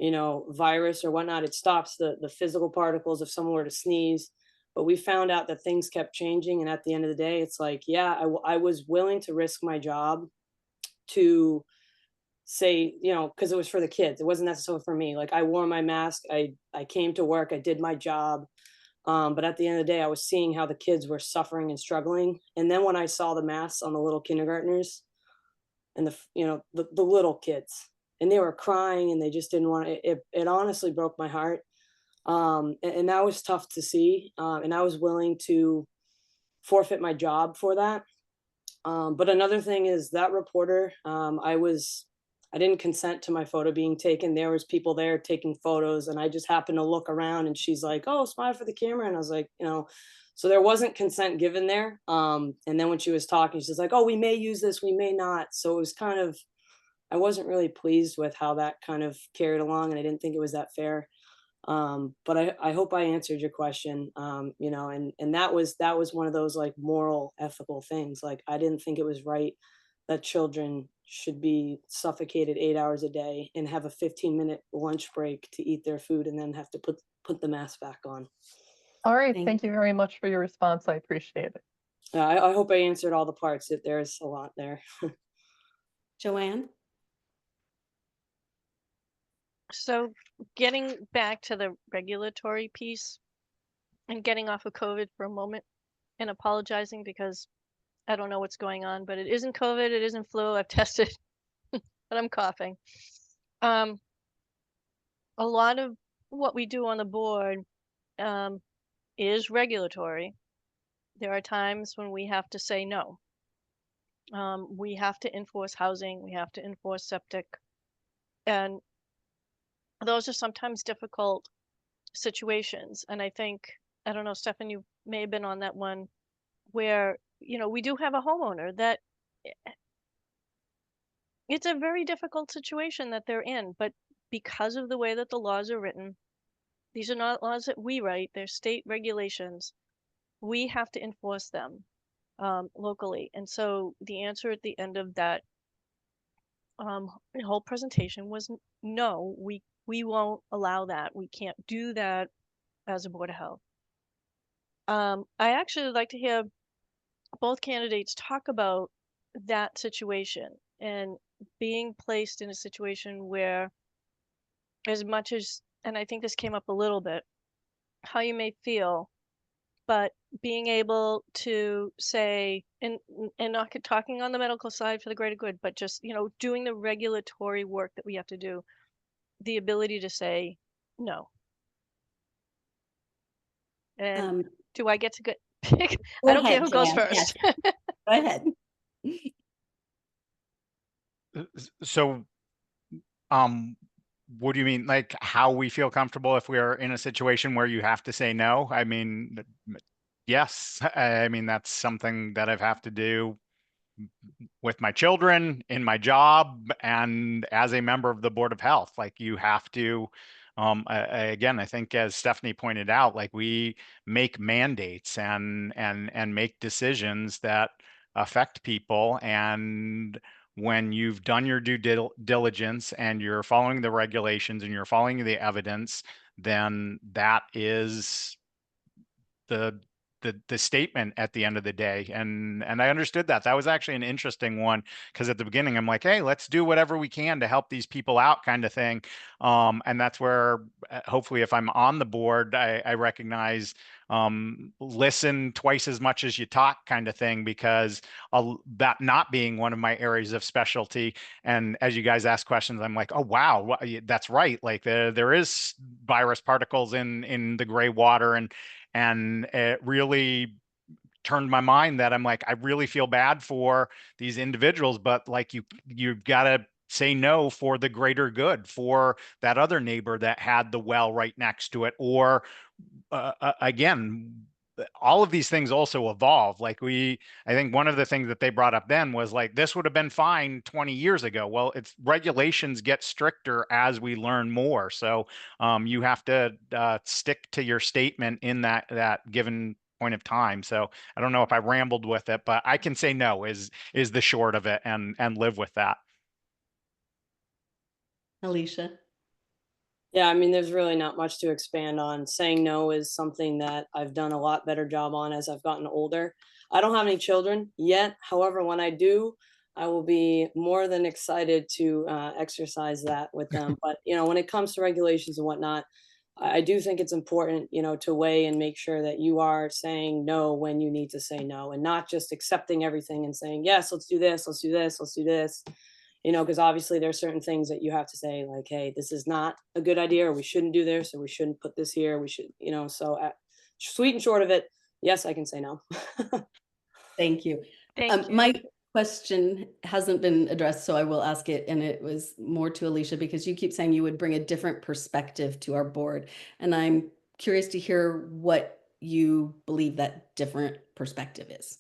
virus or whatnot, it stops the physical particles if someone were to sneeze. But we found out that things kept changing, and at the end of the day, it's like, yeah, I was willing to risk my job to say, because it was for the kids. It wasn't necessarily for me. Like, I wore my mask, I came to work, I did my job. But at the end of the day, I was seeing how the kids were suffering and struggling. And then when I saw the masks on the little kindergartners and the little kids, and they were crying and they just didn't want it honestly broke my heart. And that was tough to see. And I was willing to forfeit my job for that. But another thing is that reporter, I didn't consent to my photo being taken. There was people there taking photos, and I just happened to look around, and she's like, "Oh, smile for the camera." And I was like, so there wasn't consent given there. And then when she was talking, she's like, "Oh, we may use this, we may not." So it was kind of, I wasn't really pleased with how that kind of carried along, and I didn't think it was that fair. But I hope I answered your question. And that was one of those like moral, ethical things. Like, I didn't think it was right that children should be suffocated 8 hours a day and have a 15-minute lunch break to eat their food and then have to put the mask back on. All right, thank you very much for your response. I appreciate it. I hope I answered all the parts. There's a lot there. Joanne? So getting back to the regulatory piece and getting off of COVID for a moment and apologizing because I don't know what's going on, but it isn't COVID, it isn't flu. I've tested, but I'm coughing. A lot of what we do on the board is regulatory. There are times when we have to say no. We have to enforce housing, we have to enforce septic, and those are sometimes difficult situations. And I think, I don't know, Stefan, you may have been on that one where, we do have a homeowner that it's a very difficult situation that they're in, but because of the way that the laws are written, these are not laws that we write, they're state regulations. We have to enforce them locally. And so the answer at the end of that whole presentation was no, we won't allow that. We can't do that as a Board of Health. I actually like to hear both candidates talk about that situation and being placed in a situation where, as much as, and I think this came up a little bit, how you may feel, but being able to say, and not talking on the medical side for the greater good, but just, doing the regulatory work that we have to do, the ability to say no. And do I get to pick? I don't care who goes first. Yes. Go ahead. So, what do you mean? Like, how we feel comfortable if we are in a situation where you have to say no? I mean, yes. I mean, that's something that I've have to do with my children, in my job, and as a member of the Board of Health. Like, you have to again, I think as Stephanie pointed out, like we make mandates and make decisions that affect people. And when you've done your due diligence and you're following the regulations and you're following the evidence, then that is the the statement at the end of the day. And I understood that. That was actually an interesting one, because at the beginning I'm like, hey, let's do whatever we can to help these people out, kind of thing. And that's where hopefully if I'm on the board, I recognize listen twice as much as you talk, kind of thing, because that not being one of my areas of specialty. And as you guys ask questions, I'm like, oh wow, that's right. Like there is virus particles in the gray water, and it really turned my mind that I'm like, I really feel bad for these individuals, but like you've got to say no for the greater good, for that other neighbor that had the well right next to it. Or again, all of these things also evolve. Like I think one of the things that they brought up then was like, this would have been fine 20 years ago. Well, it's regulations get stricter as we learn more. So you have to stick to your statement in that given point of time. So I don't know if I rambled with it, but I can say no is the short of it, and live with that. Alicia. Yeah, I mean, there's really not much to expand on. Saying no is something that I've done a lot better job on as I've gotten older. I don't have any children yet. However, when I do, I will be more than excited to exercise that with them. But, when it comes to regulations and whatnot, I do think it's important, to weigh and make sure that you are saying no when you need to say no, and not just accepting everything and saying, yes, let's do this, let's do this, let's do this. Because obviously there are certain things that you have to say, like, hey, this is not a good idea, or we shouldn't do this, or we shouldn't put this here. We should, so sweet and short of it, yes, I can say no. Thank you. Thank you. My question hasn't been addressed, so I will ask it. And it was more to Alicia, because you keep saying you would bring a different perspective to our board. And I'm curious to hear what you believe that different perspective is.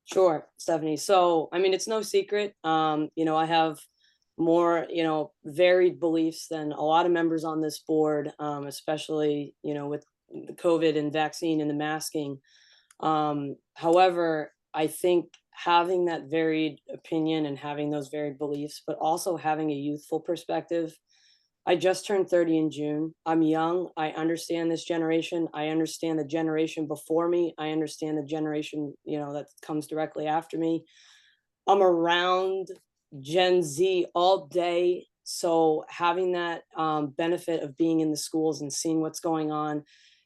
Sure, Stephanie. So, I mean, it's no secret. I have more, varied beliefs than a lot of members on this board, especially, with the COVID and vaccine and the masking. However, I think having that varied opinion and having those varied beliefs, but also having a youthful perspective. I just turned 30 in June. I'm young. I understand this generation. I understand the generation before me. I understand the generation, that comes directly after me. I'm around Gen Z all day. So having that benefit of being in the schools and seeing what's going on,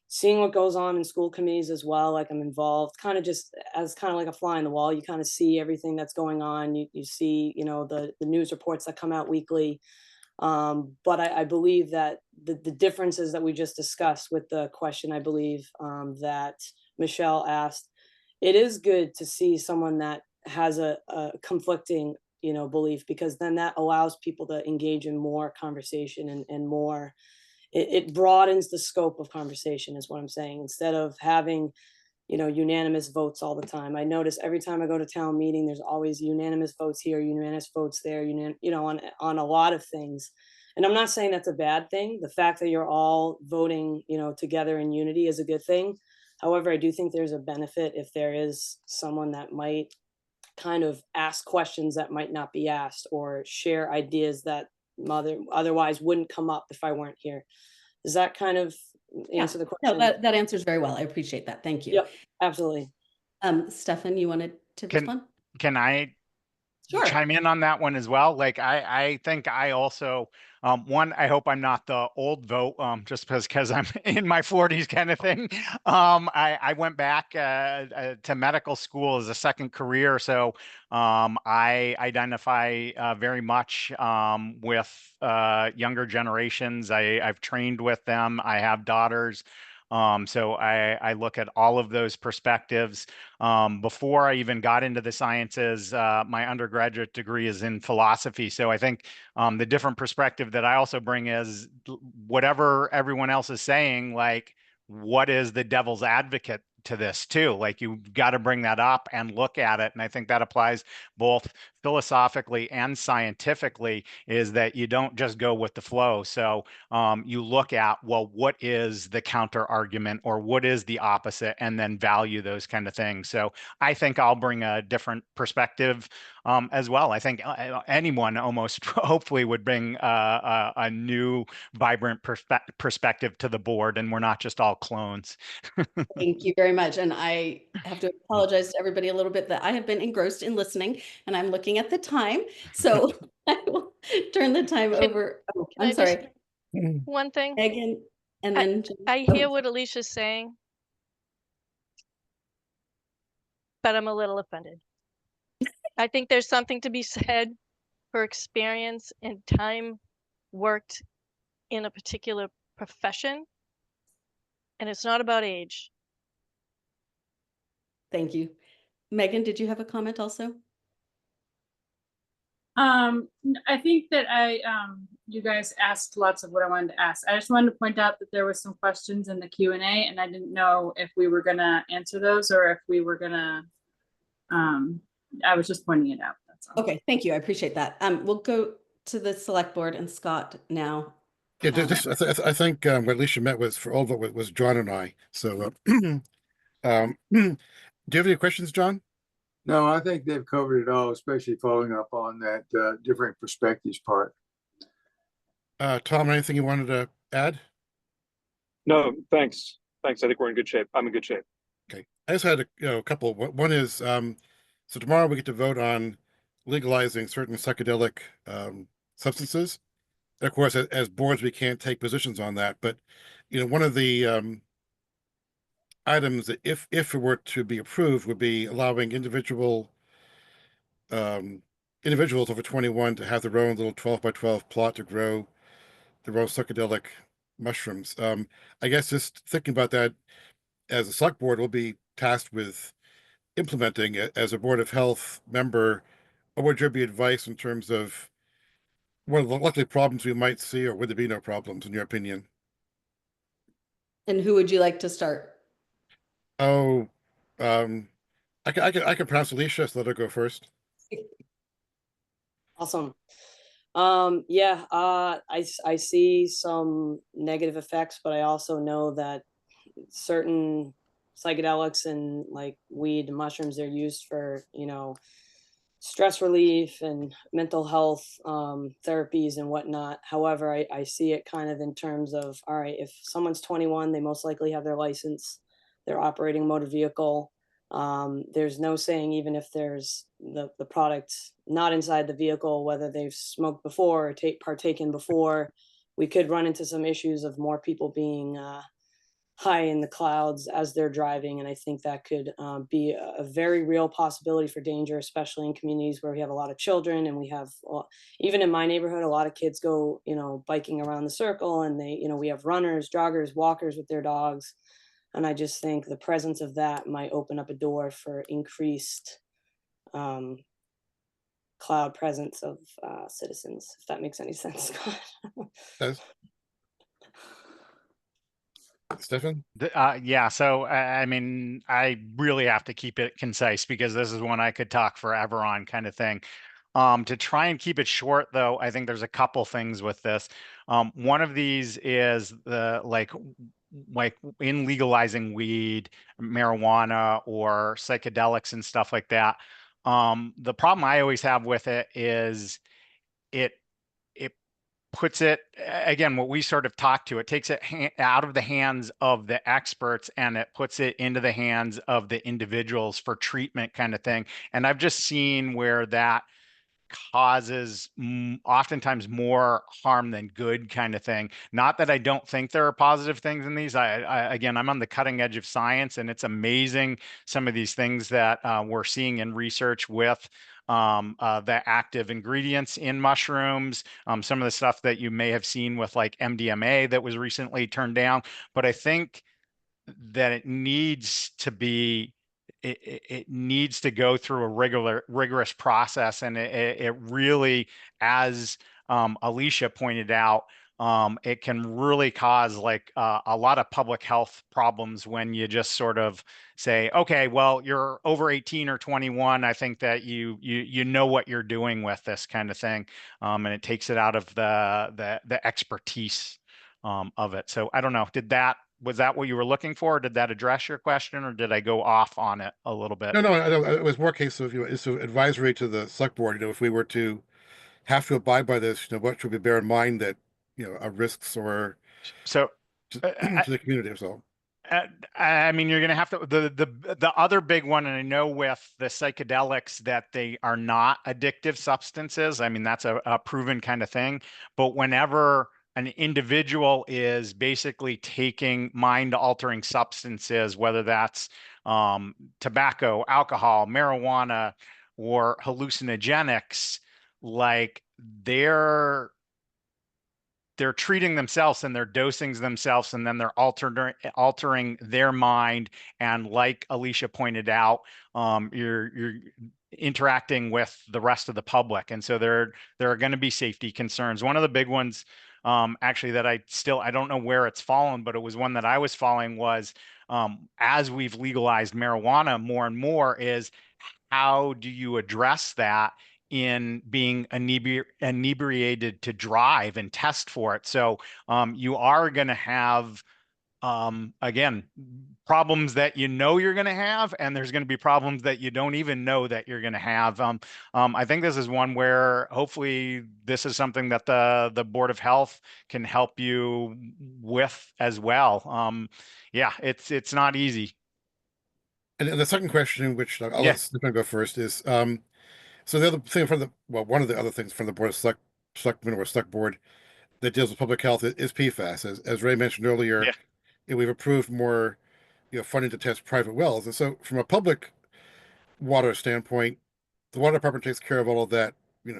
seeing what goes on in school committees as well, like I'm involved kind of just as kind of like a fly on the wall. You kind of see everything that's going on. You see, the news reports that come out weekly. But I believe that the differences that we just discussed with the question, I believe, that Michelle asked, it is good to see someone that has a conflicting, belief, because then that allows people to engage in more conversation and more, it broadens the scope of conversation is what I'm saying, instead of having unanimous votes all the time. I notice every time I go to town meeting, there's always unanimous votes here, unanimous votes there, on a lot of things. And I'm not saying that's a bad thing. The fact that you're all voting, together in unity is a good thing. However, I do think there's a benefit if there is someone that might kind of ask questions that might not be asked, or share ideas that otherwise wouldn't come up if I weren't here. Does that kind of answer the question? No, that answers very well. I appreciate that. Thank you. Yep, absolutely. Stefan, you wanted to respond? Can I Sure. chime in on that one as well? Like I think I also one, I hope I'm not the old vote, just because I'm in my 40s, kind of thing. I went back to medical school as a second career, so I identify very much with younger generations. I've trained with them. I have daughters. So I look at all of those perspectives. Before I even got into the sciences, my undergraduate degree is in philosophy. So I think the different perspective that I also bring is whatever everyone else is saying, like, what is the devil's advocate to this too. Like you've got to bring that up and look at it. And I think that applies both philosophically and scientifically, is that you don't just go with the flow. So you look at, well, what is the counter argument or what is the opposite, and then value those kind of things. So I think I'll bring a different perspective as well. I think anyone almost hopefully would bring a new, vibrant perspective to the board, and we're not just all clones. Thank you very much. And I have to apologize to everybody a little bit that I have been engrossed in listening and I'm looking at the time. So I will turn the time over. Oh, Can I'm I just, sorry, one thing? Megan, and I- then I hear what Alicia's saying, but I'm a little offended. I think there's something to be said for experience and time worked in a particular profession, and it's not about age. thank you. Megan, did you have a comment also? I think that you guys asked lots of what I wanted to ask. I just wanted to point out that there was some questions in the Q&A, and I didn't know if we were gonna answer those or if we were gonna, I was just pointing it out, that's all. Okay, thank you. I appreciate that. We'll go to the select board and Scott now. Yeah, I think what Alicia met with for all of it was John and I. So, do you have any questions, John? No, I think they've covered it all, especially following up on that different perspectives part. Tom, anything you wanted to add? No, thanks. Thanks. I think we're in good shape. I'm in good shape. Okay. I just had a couple. One is, so tomorrow we get to vote on legalizing certain psychedelic substances. And of course, as boards, we can't take positions on that. But, one of the items that if it were to be approved would be allowing individuals over 21 to have their own little 12 by 12 plot to grow their own psychedelic mushrooms. I guess just thinking about that, as a select board, will be tasked with implementing it. As a Board of Health member, what would your be advice in terms of what are the likely problems we might see, or would there be no problems in your opinion? And who would you like to start? Oh, I can pronounce Alicia, so let her go first. Awesome. Yeah, I see some negative effects, but I also know that certain psychedelics and like weed and mushrooms, they're used for, stress relief and mental health therapies and whatnot. However, I see it kind of in terms of, all right, if someone's 21, they most likely have their license, they're operating a motor vehicle. There's no saying, even if there's the product not inside the vehicle, whether they've smoked before or partaken before, we could run into some issues of more people being high in the clouds as they're driving. And I think that could be a very real possibility for danger, especially in communities where we have a lot of children, and we have, even in my neighborhood, a lot of kids go, biking around the circle, and they, we have runners, joggers, walkers with their dogs. And I just think the presence of that might open up a door for increased cloud presence of citizens, if that makes any sense. Does Stefan? Yeah, so I mean, I really have to keep it concise because this is one I could talk forever on, kind of thing. To try and keep it short, though, I think there's a couple things with this. One of these is the like in legalizing weed, marijuana, or psychedelics and stuff like that. The problem I always have with it is it puts it, again, what we sort of talked to, it takes it out of the hands of the experts and it puts it into the hands of the individuals for treatment, kind of thing. And I've just seen where that causes oftentimes more harm than good, kind of thing. Not that I don't think there are positive things in these. Again, I'm on the cutting edge of science, and it's amazing some of these things that we're seeing in research with the active ingredients in mushrooms, some of the stuff that you may have seen with like MDMA that was recently turned down. But I think that it needs to be, it needs to go through a rigorous process. And it really, as Alicia pointed out, it can really cause like a lot of public health problems when you just sort of say, okay, well, you're over 18 or 21. I think that you know what you're doing with this kind of thing, and it takes it out of the expertise of it. So I don't know. Was that what you were looking for? Did that address your question, or did I go off on it a little bit? No, it was more a case of, it's an advisory to the select board. If we were to have to abide by this, what should we bear in mind that, are risks or So to, I, to the community. So I mean, you're going to have to the other big one, and I know with the psychedelics that they are not addictive substances. I mean, that's a proven kind of thing. But whenever an individual is basically taking mind-altering substances, whether that's tobacco, alcohol, marijuana, or hallucinogenics, like they're treating themselves and they're dosing themselves, and then they're altering their mind. And like Alicia pointed out, you're interacting with the rest of the public, and so there are going to be safety concerns. One of the big ones, actually, that I don't know where it's fallen, but it was one that I was following, was as we've legalized marijuana more and more, is how do you address that in being inebriated to drive and test for it? So you are going to have, again, problems that you're going to have, and there's going to be problems that you don't even know that you're going to have. I think this is one where hopefully this is something that the Board of Health can help you with as well. Yeah, it's not easy. and the second question, which I'll Yeah. let Stephen go first, is so the other thing one of the other things from the Board of Selectmen or Select Board that deals with public health is PFAS. As Ray mentioned earlier, Yeah. we've approved more funding to test private wells. And so from a public water standpoint, the water department takes care of all of that,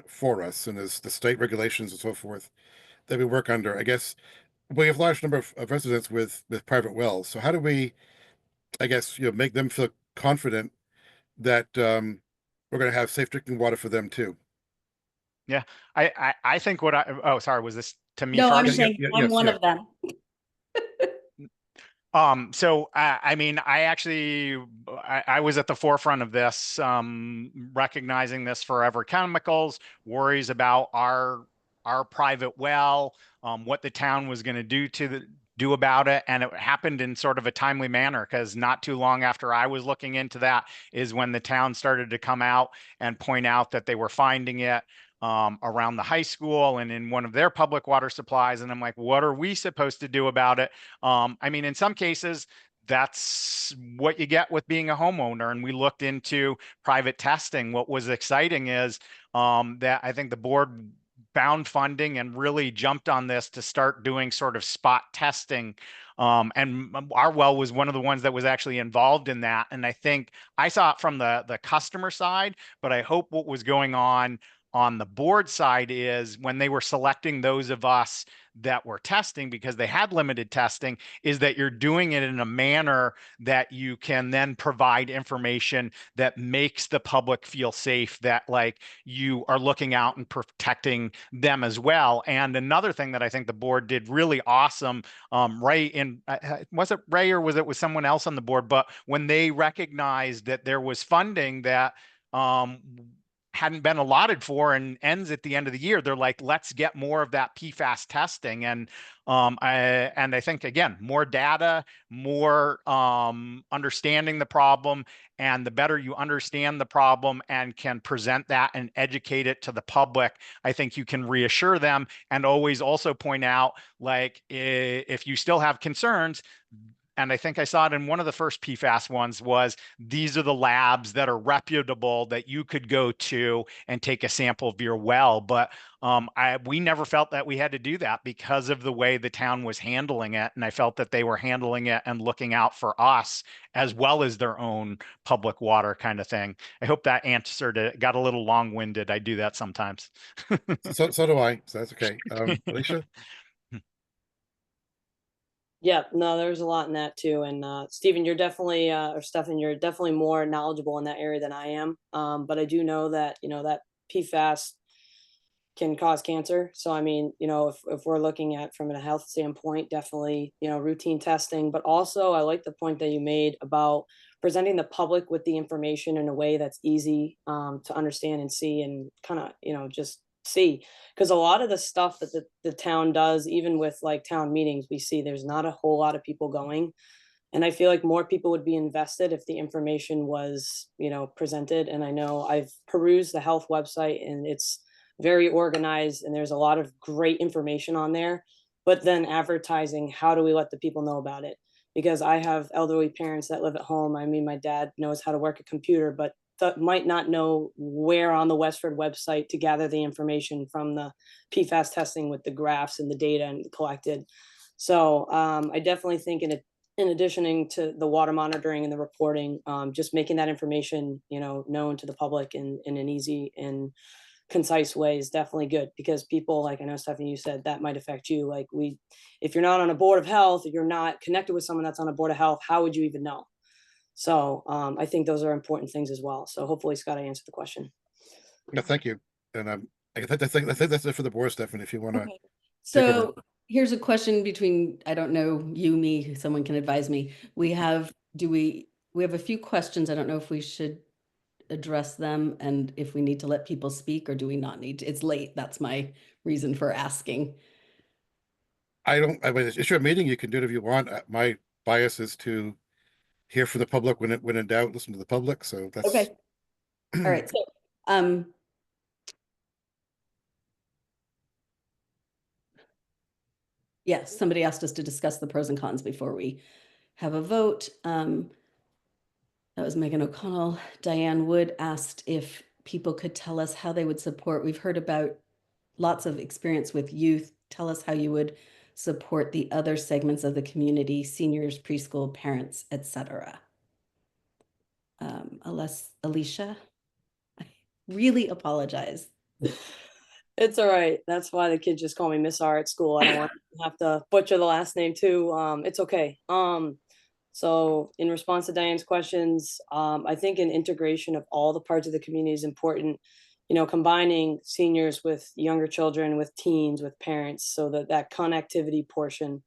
for us, and there's the state regulations and so forth that we work under. I guess we have a large number of residents with private wells. So how do we, I guess, make them feel confident that we're going to have safe drinking water for them too? Yeah, I think oh, sorry, was this to me No, first? I'm saying I'm one of them. So I mean, I actually I was at the forefront of this, recognizing this forever chemicals, worries about our private well, what the town was going to do about it. And it happened in sort of a timely manner, because not too long after I was looking into that is when the town started to come out and point out that they were finding it around the high school and in one of their public water supplies. And I'm like, what are we supposed to do about it? I mean, in some cases, that's what you get with being a homeowner. And we looked into private testing. What was exciting is that I think the board found funding and really jumped on this to start doing sort of spot testing. And our well was one of the ones that was actually involved in that. And I think I saw it from the customer side, but I hope what was going on the board side is when they were selecting those of us that were testing, because they had limited testing, is that you're doing it in a manner that you can then provide information that makes the public feel safe, that like you are looking out and protecting them as well. And another thing that I think the board did really awesome, was it Ray or was it with someone else on the board? But when they recognized that there was funding that hadn't been allotted for and ends at the end of the year, they're like, let's get more of that PFAS testing. And I think, again, more data, more understanding the problem, and the better you understand the problem and can present that and educate it to the public, I think you can reassure them, and always also point out, like, if you still have concerns. And I think I saw it in one of the first PFAS ones, was these are the labs that are reputable that you could go to and take a sample of your well. But we never felt that we had to do that because of the way the town was handling it. And I felt that they were handling it and looking out for us as well as their own public water kind of thing. I hope that answered it. Got a little long-winded. I do that sometimes. So do I. So that's okay. Alicia? Yeah, no, there's a lot in that too. And Stephen, you're definitely, or Stefan, you're definitely more knowledgeable in that area than I am. But I do know that, that PFAS can cause cancer. So, I mean, you know, if we're looking at from a health standpoint, definitely, you know, routine testing, but also I like the point that you made about presenting the public with the information in a way that's easy to understand and see and kind of, you know, just see. Because a lot of the stuff that the town does, even with like town meetings, we see there's not a whole lot of people going. And I feel like more people would be invested if the information was, you know, presented. And I know I've perused the health website and it's very organized and there's a lot of great information on there. But then advertising, how do we let the people know about it? Because I have elderly parents that live at home. I mean, my dad knows how to work a computer, but might not know where on the Westford website to gather the information from the PFAS testing with the graphs and the data and collected. So I definitely think in addition to the water monitoring and the reporting, just making that information, you know, known to the public in an easy and concise way is definitely good, because people, like I know Stephanie, you said that might affect you. Like if you're not on a board of health, if you're not connected with someone that's on a board of health, how would you even know? So I think those are important things as well. So hopefully Scott, I answered the question. No, thank you. And I think that's it for the board, Stephanie, if you want to. Okay. So here's a question between, I don't know, you, me, someone can advise me. We have a few questions. I don't know if we should address them and if we need to let people speak, or do we not need to? It's late. That's my reason for asking. I mean, it's your meeting. You can do it if you want. My bias is to hear from the public when in doubt, listen to the public. So that's okay. All right. So, yes, somebody asked us to discuss the pros and cons before we have a vote. That was Megan O'Connell. Diane Wood asked if people could tell us how they would support. We've heard about lots of experience with youth. Tell us how you would support the other segments of the community, seniors, preschool, parents, etc. Alicia, I really apologize. It's all right. That's why the kids just call me Miss R at school. I don't want to have to butcher the last name too. It's okay. So in response to Diane's questions, I think an integration of all the parts of the community is important. You know, combining seniors with younger children, with teens, with parents, so that connectivity portion.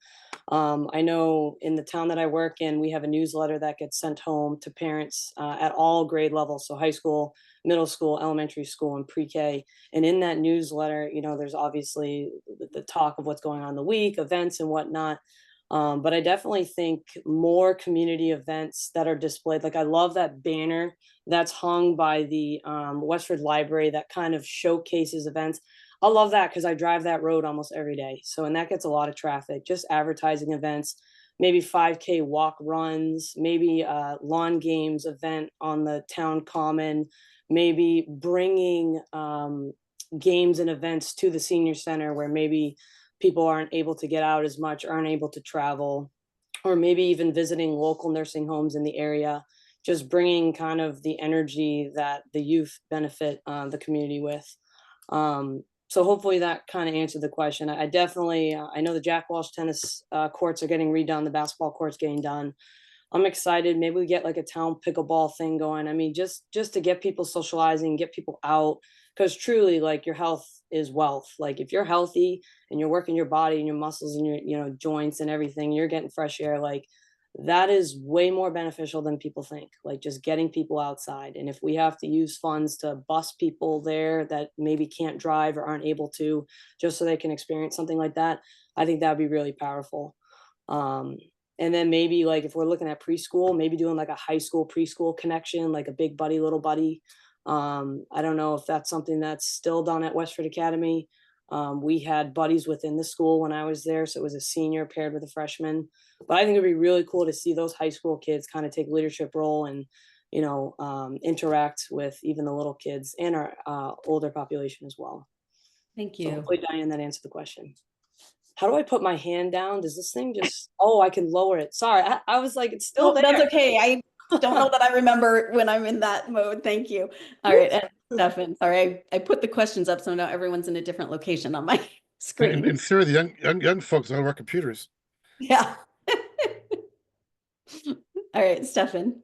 I know in the town that I work in, we have a newsletter that gets sent home to parents at all grade levels, so high school, middle school, elementary school, and pre-K. And in that newsletter, you know, there's obviously the talk of what's going on in the week, events and whatnot. But I definitely think more community events that are displayed. Like I love that banner that's hung by the Westford Library that kind of showcases events. I love that because I drive that road almost every day. So, and that gets a lot of traffic, just advertising events, maybe 5K walk runs, maybe lawn games event on the town common, maybe bringing games and events to the senior center where maybe people aren't able to get out as much, aren't able to travel, or maybe even visiting local nursing homes in the area, just bringing kind of the energy that the youth benefit the community with. So hopefully that kind of answered the question. I definitely, I know the Jack Walsh tennis courts are getting redone, the basketball courts getting done. I'm excited. Maybe we get like a town pickleball thing going. I mean, just to get people socializing, get people out, because truly, like, your health is wealth. Like if you're healthy and you're working your body and your muscles and your, you know, joints and everything, you're getting fresh air. Like that is way more beneficial than people think. Like just getting people outside. And if we have to use funds to bus people there that maybe can't drive or aren't able to, just so they can experience something like that, I think that'd be really powerful. And then maybe like if we're looking at preschool, maybe doing like a high school preschool connection, like a big buddy, little buddy. I don't know if that's something that's still done at Westford Academy. We had buddies within the school when I was there, so it was a senior paired with a freshman. But I think it'd be really cool to see those high school kids kind of take leadership role and, you know, interact with even the little kids and our older population as well. Thank you. So hopefully, Diane, that answered the question. How do I put my hand down? Does this thing just, oh, I can lower it. Sorry, I was like, it's still there. That's okay. I don't know that I remember when I'm in that mode. Thank you. All right. And Stefan, sorry, I put the questions up, so now everyone's in a different location on my screen. In theory, the young folks know our computers. Yeah. All right, Stefan.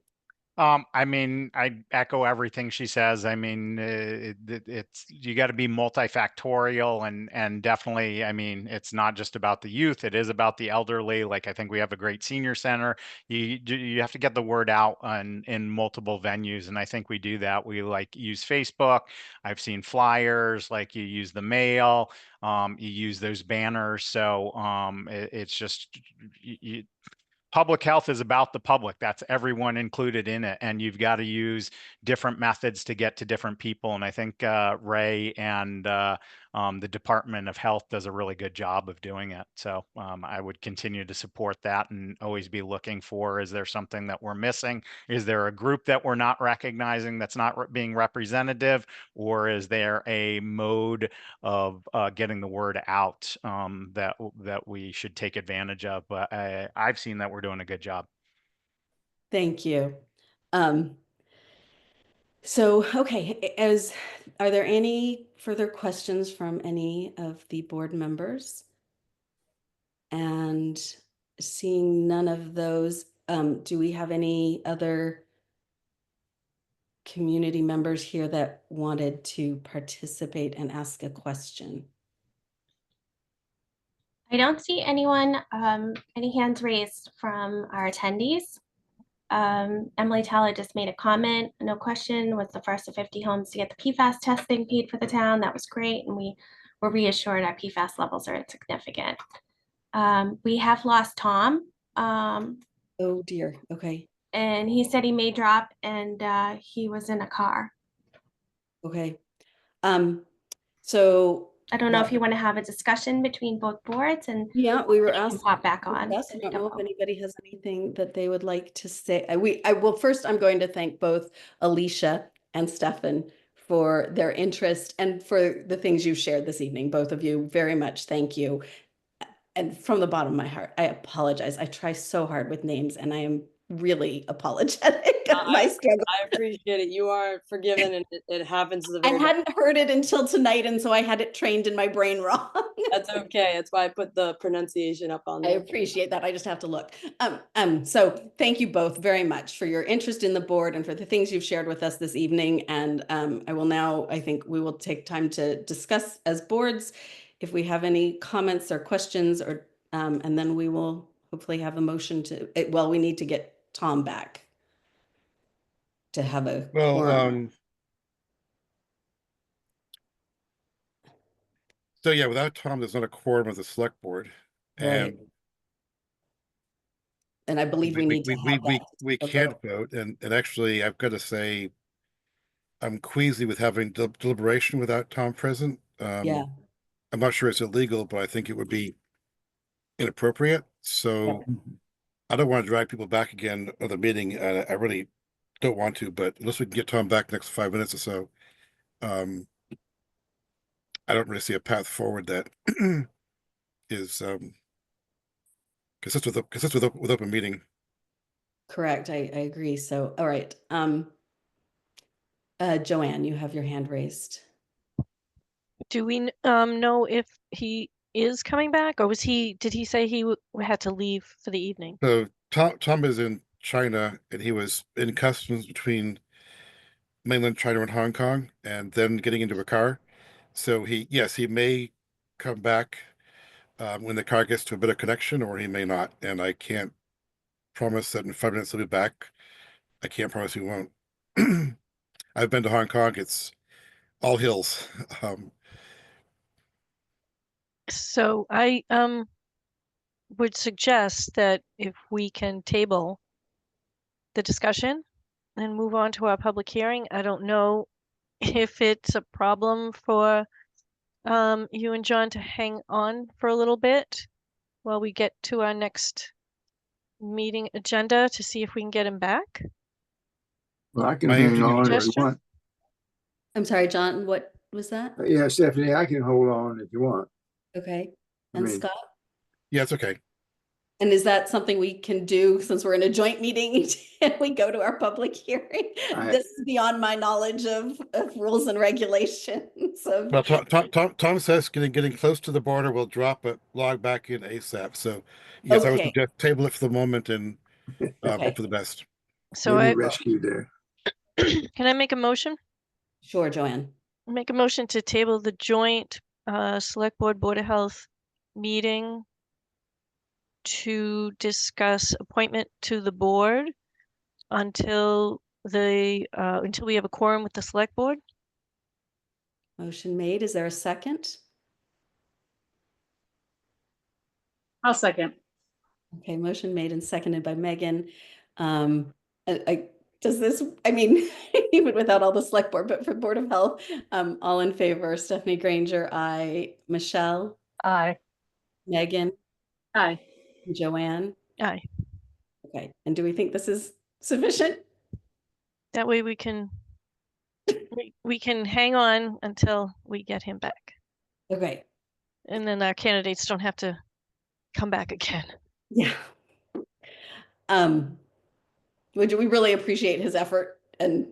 I mean, I echo everything she says. I mean, it's you got to be multifactorial and definitely, I mean, it's not just about the youth. It is about the elderly. Like I think we have a great senior center. You have to get the word out in multiple venues, and I think we do that. We like use Facebook. I've seen flyers. Like you use the mail. You use those banners. So it's just public health is about the public. That's everyone included in it. And you've got to use different methods to get to different people. And I think Ray and the Department of Health does a really good job of doing it. So I would continue to support that and always be looking for, is there something that we're missing? Is there a group that we're not recognizing that's not being representative? Or is there a mode of getting the word out that we should take advantage of? But I've seen that we're doing a good job. Thank you. So, okay, are there any further questions from any of the board members? And seeing none of those, do we have any other community members here that wanted to participate and ask a question? I don't see anyone, any hands raised from our attendees. Emily Teller just made a comment. No question, was the first of 50 homes to get the PFAS testing paid for the town. That was great. And we were reassured our PFAS levels are insignificant. We have lost Tom. Oh dear. Okay. And he said he may drop and he was in a car. Okay. So I don't know if you want to have a discussion between both boards and yeah, we were he can asked pop back on. I don't know if anybody has anything that they would like to say. Well, first I'm going to thank both Alicia and Stefan for their interest and for the things you've shared this evening. Both of you, very much thank you. And from the bottom of my heart, I apologize. I try so hard with names and I am really apologetic of my struggle. I appreciate it. You are forgiven, and it happens to the I very hadn't heard it until tonight, and so I had it trained in my brain wrong. That's okay. That's why I put the pronunciation up on I there. appreciate that. I just have to look. So thank you both very much for your interest in the board and for the things you've shared with us this evening. And I will now, I think we will take time to discuss as boards if we have any comments or questions, or and then we will hopefully have a motion to, well, we need to get Tom back to have a quorum. So yeah, without Tom, there's not a quorum of the select board. Right. And I believe we need to have that. We can't vote. And actually, I've got to say, I'm queasy with having deliberation without Tom present. Yeah. I'm not sure it's illegal, but I think it would be inappropriate. So I don't want to drag people back again of the meeting. I really don't want to, but unless we can get Tom back next 5 minutes or so, I don't really see a path forward that is consistent with open meeting. Correct. I agree. So, all right. Joanne, you have your hand raised. Do we know if he is coming back, or did he say he had to leave for the evening? So Tom is in China, and he was in customs between mainland China and Hong Kong, and then getting into a car. So he may come back when the car gets to a better connection, or he may not. And I can't promise that in 5 minutes he'll be back. I can't promise he won't. I've been to Hong Kong. It's all hills. So I would suggest that if we can table the discussion and move on to our public hearing. I don't know if it's a problem for you and John to hang on for a little bit while we get to our next meeting agenda to see if we can get him back. Well, I can hang on if you want. I'm sorry, John, what was that? Yeah, Stephanie, I can hold on if you want. Okay. And Scott? Yeah, it's okay. And is that something we can do since we're in a joint meeting and we go to our public hearing? This is beyond my knowledge of rules and regulations. Well, Tom says getting close to the border, we'll drop it, log back in ASAP. So yes, I would suggest table it for the moment and hope for the best. So Maybe I rescue there. can I make a motion? Sure, Joanne. Make a motion to table the joint select board Board of Health meeting to discuss appointment to the board until until we have a quorum with the select board. Motion made. Is there a second? I'll second. Okay, motion made and seconded by Megan. Does this, I mean, even without all the select board, but for Board of Health, all in favor, Stephanie Granger, aye. Michelle, Aye. Megan, Aye. Joanne. Aye. Okay, and do we think this is sufficient? That way we can hang on until we get him back. Okay, And then our candidates don't have to come back again. yeah. We really appreciate his effort and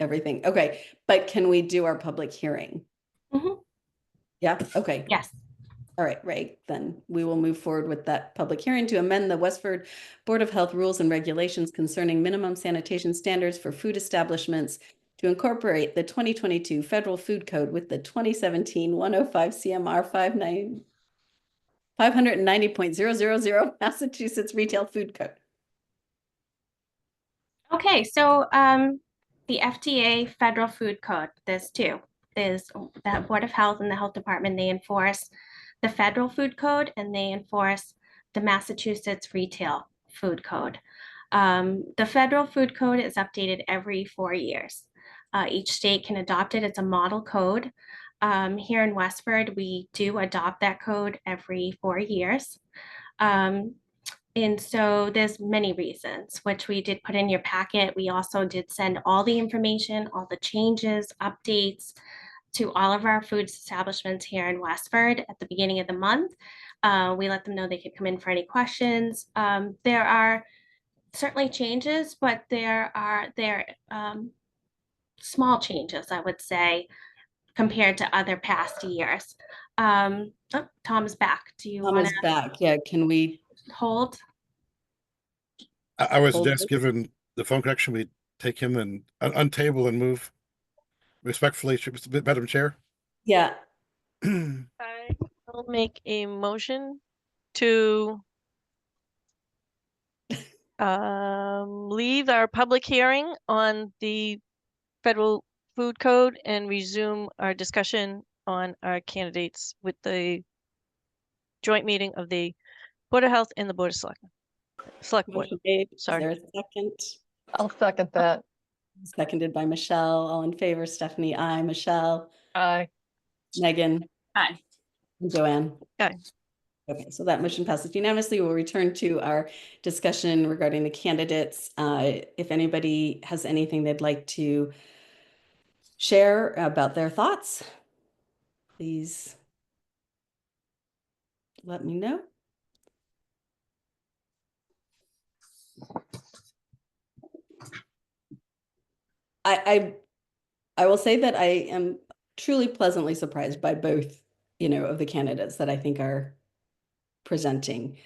everything. Okay, but can we do our public hearing? Mhm. Yeah, okay. Yes. All right, Ray, then we will move forward with that public hearing to amend the Westford Board of Health rules and regulations concerning minimum sanitation standards for food establishments to incorporate the 2022 Federal Food Code with the 2017 105 CMR 590.000 Massachusetts Retail Food Code. Okay, so the FDA Federal Food Code, there's two. There's the Board of Health and the Health Department, they enforce the Federal Food Code and they enforce the Massachusetts Retail Food Code. The Federal Food Code is updated every 4 years. Each state can adopt it. It's a model code. Here in Westford, we do adopt that code every 4 years. And so there's many reasons, which we did put in your packet. We also did send all the information, all the changes, updates to all of our food establishments here in Westford at the beginning of the month. We let them know they could come in for any questions. There are certainly changes, but there are small changes, I would say, compared to other past years. Oh, Tom's back. Do you Tom want is to back. Yeah, can we hold? I would hold suggest, this? given the phone connection, we take him and untable and move respectfully, Madam Chair. Yeah, I will make a motion to leave our public hearing on the federal food code and resume our discussion on our candidates with the joint meeting of the Board of Health and the Board of Select Board. motion made. Is Sorry. there a second? I'll second that. Seconded by Michelle. All in favor, Stephanie, aye. Michelle, Aye. Megan, Aye. and Joanne. Aye. Okay, so that motion passes unanimously. We'll return to our discussion regarding the candidates. If anybody has anything they'd like to share about their thoughts, please let me know. I will say that I am truly pleasantly surprised by both, of the candidates that I think are presenting.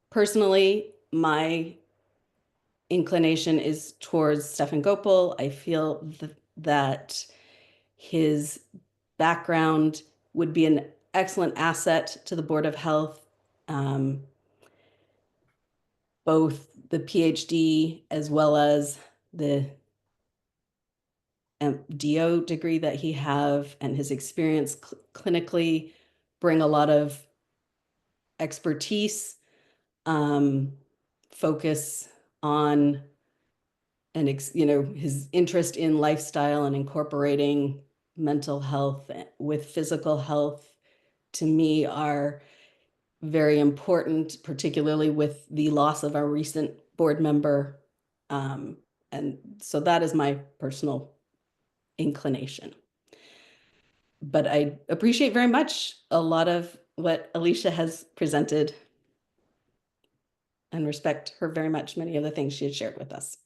Personally, my inclination is towards Stefan Gopal. I feel that his background would be an excellent asset to the Board of Health. Both the PhD as well as the DO degree that he have and his experience clinically bring a lot of expertise, focus on his interest in lifestyle and incorporating mental health with physical health, to me, are very important, particularly with the loss of our recent board member. And so that is my personal inclination. But I appreciate very much a lot of what Alicia has presented and respect her very much, many of the things she had shared with us.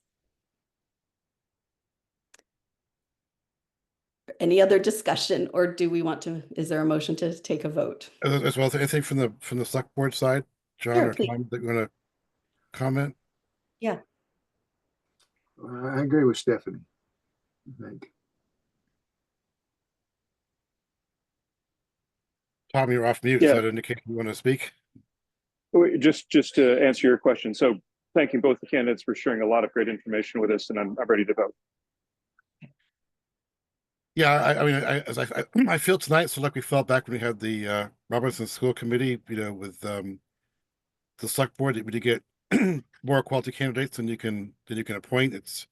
Any other discussion, or do we want to, is there a motion to take a vote? As well, anything from the select board side, John Sure, or please. Tom, that you want to comment? Yeah. I agree with Stephanie, I think. Tom, you're off mute. Yeah. So that indicate you want to speak. Just to answer your question. So thanking both the candidates for sharing a lot of great information with us, and I'm ready to vote. Yeah, I mean, I feel tonight, so like we felt back when we had the Robinson School Committee, with the select board, when you get more quality candidates than you can appoint, it's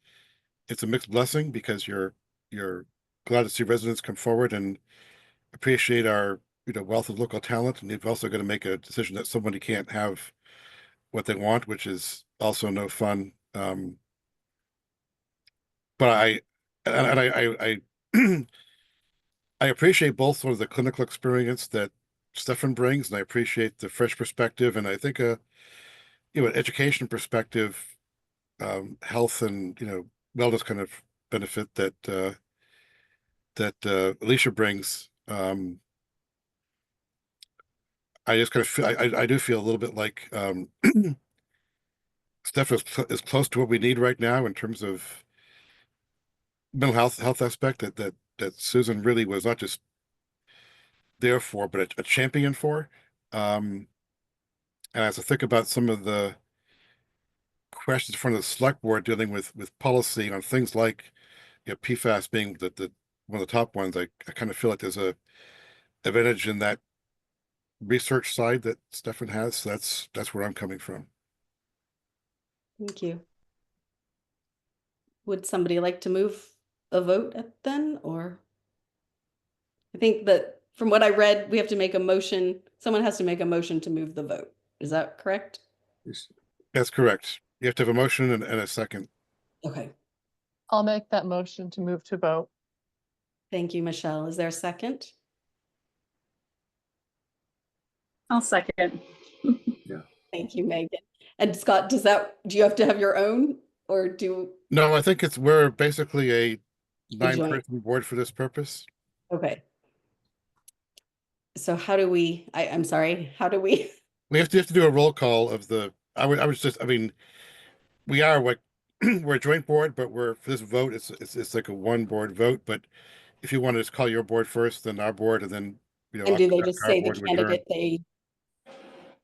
a mixed blessing because you're glad to see residents come forward and appreciate our wealth of local talent, and you've also got to make a decision that somebody can't have what they want, which is also no fun. But I I appreciate both sort of the clinical experience that Stefan brings, and I appreciate the fresh perspective, and I think an education perspective, health and wellness kind of benefit that Alicia brings. I just kind of feel I do feel a little bit like Stefan is close to what we need right now in terms of mental health aspect that Susan really was not just there for, but a champion for. And as I think about some of the questions from the select board dealing with policy on things like PFAS being the one of the top ones, I kind of feel like there's a advantage in that research side that Stefan has. So that's where I'm coming from. Thank you. Would somebody like to move a vote then, or? I think that from what I read, we have to make a motion. Someone has to make a motion to move the vote. Is that correct? Yes. That's correct. You have to have a motion and a second. Okay. I'll make that motion to move to vote. Thank you, Michelle. Is there a second? I'll second. Thank you, Megan. And Scott, do you have to have your own, or No, I think we're basically a joint? 9-person board for this purpose. Okay. So how do we, I'm sorry, how do we? We have to do a roll call of the, I mean, we are we're a joint board, but for this vote, it's like a one board vote. But if you want to just call your board first, then our board, and then, And do they just our say the board to adjourn. candidate they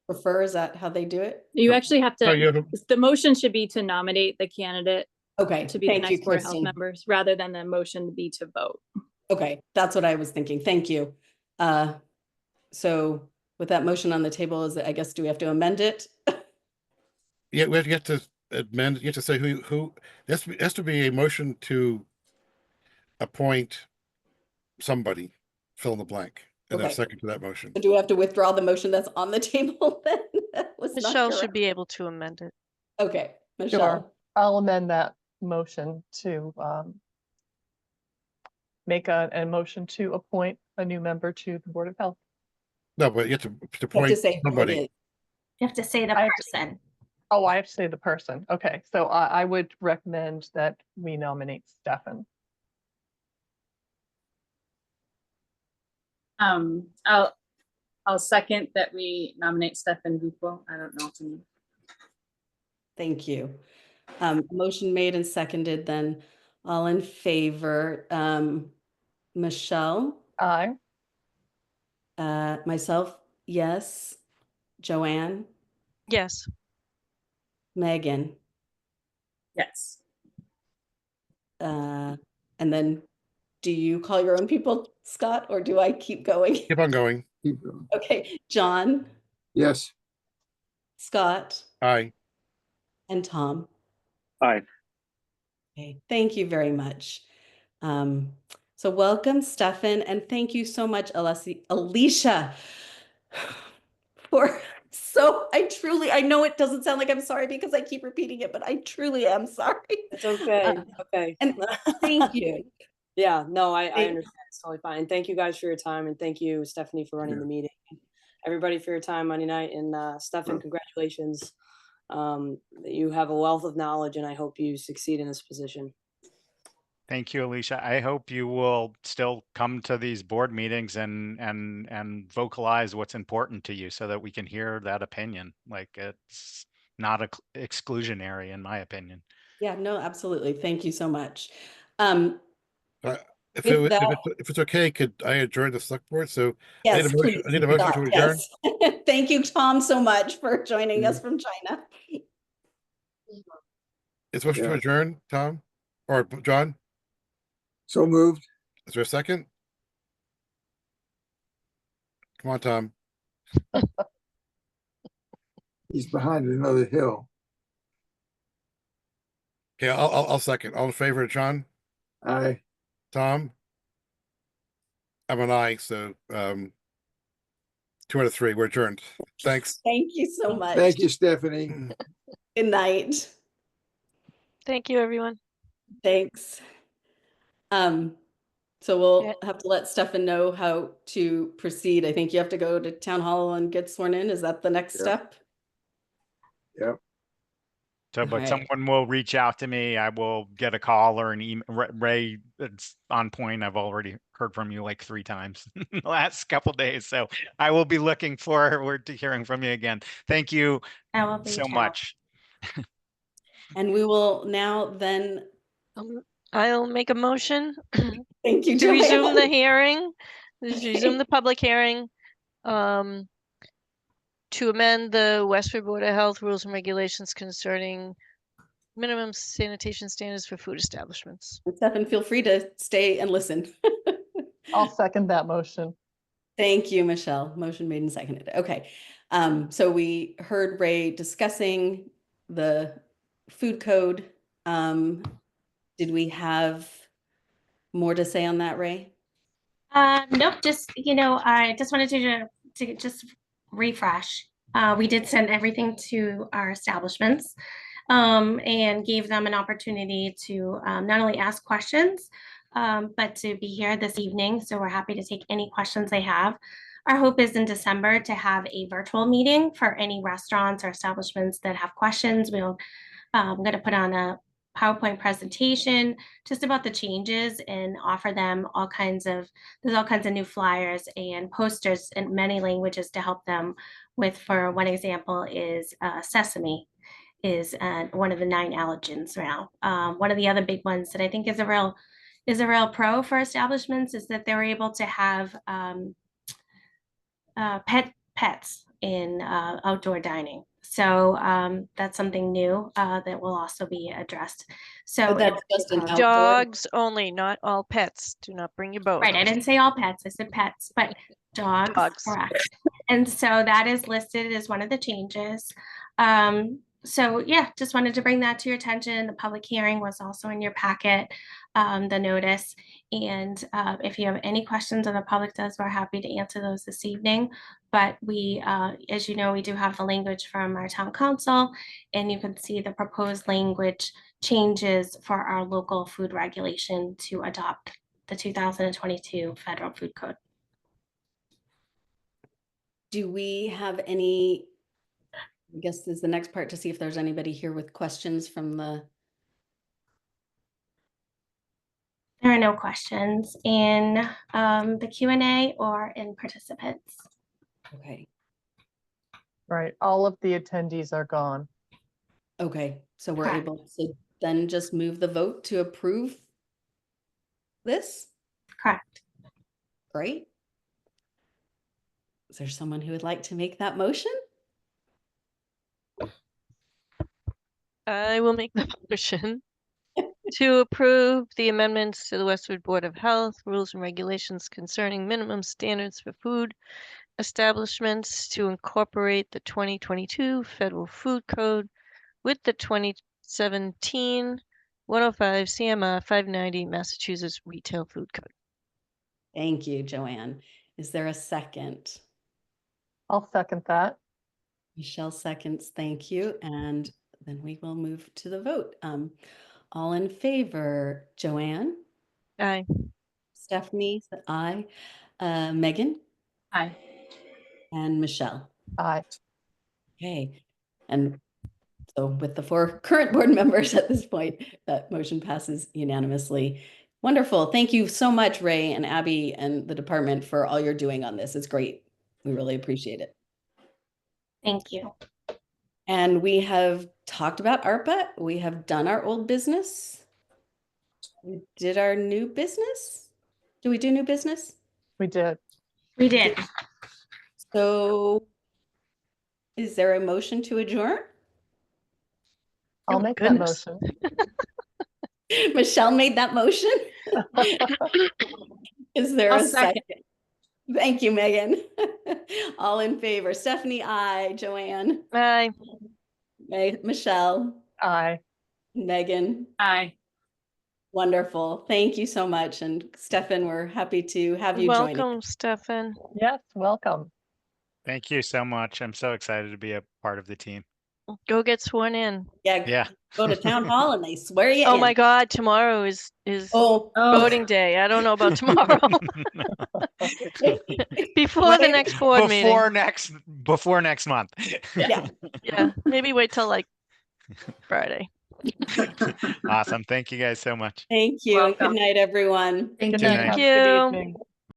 prefer? Is that how they do it? You actually have Oh, to, you have the motion should be to nominate the candidate Okay, to be the thank you, next Board of Health Christine. members, rather than the motion to be to vote. Okay, that's what I was thinking. Thank you. So with that motion on the table, I guess, do we have to amend it? Yeah, we have to amend. You have to say who. There has to be a motion to appoint somebody, fill in the blank, and then Okay. second to that motion. So do we have to withdraw the motion that's on the table then? That was not Michelle should correct. be able to amend it. Okay, Michelle. Sure. I'll amend that motion to make a motion to appoint a new member to the Board of Health. No, but you have to You have appoint to say who it somebody. is. You have to say the I have person. Oh, I have to say the person. Okay, so I would recommend that we nominate Stefan. I'll second that we nominate Stefan Buchwald. I don't know if you. Thank you. Motion made and seconded then. All in favor. Michelle? Aye. Myself, yes. Joanne? Yes. Megan? Yes. And then do you call your own people, Scott, or do I keep going? Keep on going. Keep going. Okay, John, Yes. Scott, Aye. and Tom. Aye. Okay, thank you very much. So welcome, Stefan, and thank you so much, Alicia, I know it doesn't sound like I'm sorry because I keep repeating it, but I truly am sorry. It's okay. Okay. And thank you. Yeah, no, I understand. It's totally fine. Thank you guys for your time, and thank you, Stephanie, for running Yeah. the meeting. Everybody for your time Monday night, and Stefan, congratulations. You have a wealth of knowledge, and I hope you succeed in this position. Thank you, Alicia. I hope you will still come to these board meetings and vocalize what's important to you so that we can hear that opinion. Like, it's not exclusionary, in my opinion. Yeah, no, absolutely. Thank you so much. Um, If with that, if it's okay, could I adjourn the select board? So I need a yes, motion. please I need a motion stop. to adjourn. Yes. Thank you, Tom, so much for joining us from China. It's motion to Yeah. adjourn, Tom or John. So moved. Is there a second? Come on, Tom. He's behind another hill. Okay, I'll second. All in favor of John, Aye. Tom? I'm an aye, so 2 out of 3. We're adjourned. Thanks. Thank you so much. Thank you, Stephanie. Good night. Thank you, everyone. Thanks. So we'll have to let Stefan know how to proceed. I think you have to go to town hall and get sworn in. Is that the next Yeah. step? Yep. So, but Right. someone will reach out to me. I will get a call or an email. Ray, it's on point. I've already heard from you like 3 times in the last couple days. So I will be looking forward to hearing from you again. Thank you I will so reach out. much. And we will now then, I'll make a motion thank you, to resume the Joanne. hearing, resume the public hearing, to amend the Westford Board of Health rules and regulations concerning minimum sanitation standards for food establishments. Stefan, feel free to stay and listen. I'll second that motion. Thank you, Michelle. Motion made and seconded. Okay. So we heard Ray discussing the food code. Did we have more to say on that, Ray? Nope, just, I just wanted to just refresh. We did send everything to our establishments and gave them an opportunity to not only ask questions, but to be here this evening. So we're happy to take any questions they have. Our hope is in December to have a virtual meeting for any restaurants or establishments that have questions. I'm going to put on a PowerPoint presentation just about the changes and offer them there's all kinds of new flyers and posters in many languages to help them with, for one example, is sesame is one of the 9 allergens now. One of the other big ones that I think is a real pro for establishments is that they're able to have pets in outdoor dining. So that's something new that will also be addressed. So But that's just an outdoor. Dogs only, not all pets. Do not bring your boat. right, I didn't say all pets, I said pets, but dogs. Correct. And so that is listed as one of the changes. So yeah, just wanted to bring that to your attention. The public hearing was also in your packet, the notice. And if you have any questions or the public does, we're happy to answer those this evening. But we, as you know, we do have the language from our town council, and you can see the proposed language changes for our local food regulation to adopt the 2022 Federal Food Code. Do we have any, I guess this is the next part, to see if there's anybody here with questions from the. There are no questions in the Q&A or in participants. Okay. Right. All of the attendees are gone. Okay. So we're Correct. able to then just move the vote to approve this? Correct. Great. Is there someone who would like to make that motion? I will make the motion to approve the amendments to the Westford Board of Health rules and regulations concerning minimum standards for food establishments to incorporate the 2022 Federal Food Code with the 2017 105 CMR 590 Massachusetts Retail Food Code. Thank you, Joanne. Is there a second? I'll second that. Michelle seconds. Thank you. And then we will move to the vote. All in favor, Joanne? Aye. Stephanie, aye. Megan? Hi. And Michelle? Aye. Okay. And so with the 4 current board members at this point, that motion passes unanimously. Wonderful. Thank you so much, Ray and Abby and the department, for all you're doing on this. It's great. We really appreciate it. Thank you. And we have talked about ARPA. We have done our old business. We did our new business. Do we do new business? We did. We did. So is there a motion to adjourn? I'll Oh, make goodness. that motion. Michelle made that motion. Is there I'll a second. second? Thank you, Megan. All in favor. Stephanie, aye. Joanne, Bye. Michelle, Aye. Megan. Aye. Wonderful. Thank you so much. And Stefan, we're happy to have you join us. Welcome, Stefan. Yes, welcome. Thank you so much. I'm so excited to be a part of the team. Go get sworn in. Yeah. Go to town hall and they swear you Oh in. my God, tomorrow is Oh, voting day. I don't know about tomorrow. Before the next board meeting. Before next month. yeah. Yeah, maybe wait till like Friday. Awesome. Thank you guys so much. Thank you. And Welcome. good night, everyone. Thank Good you. night. night. Have a Thank good you. evening.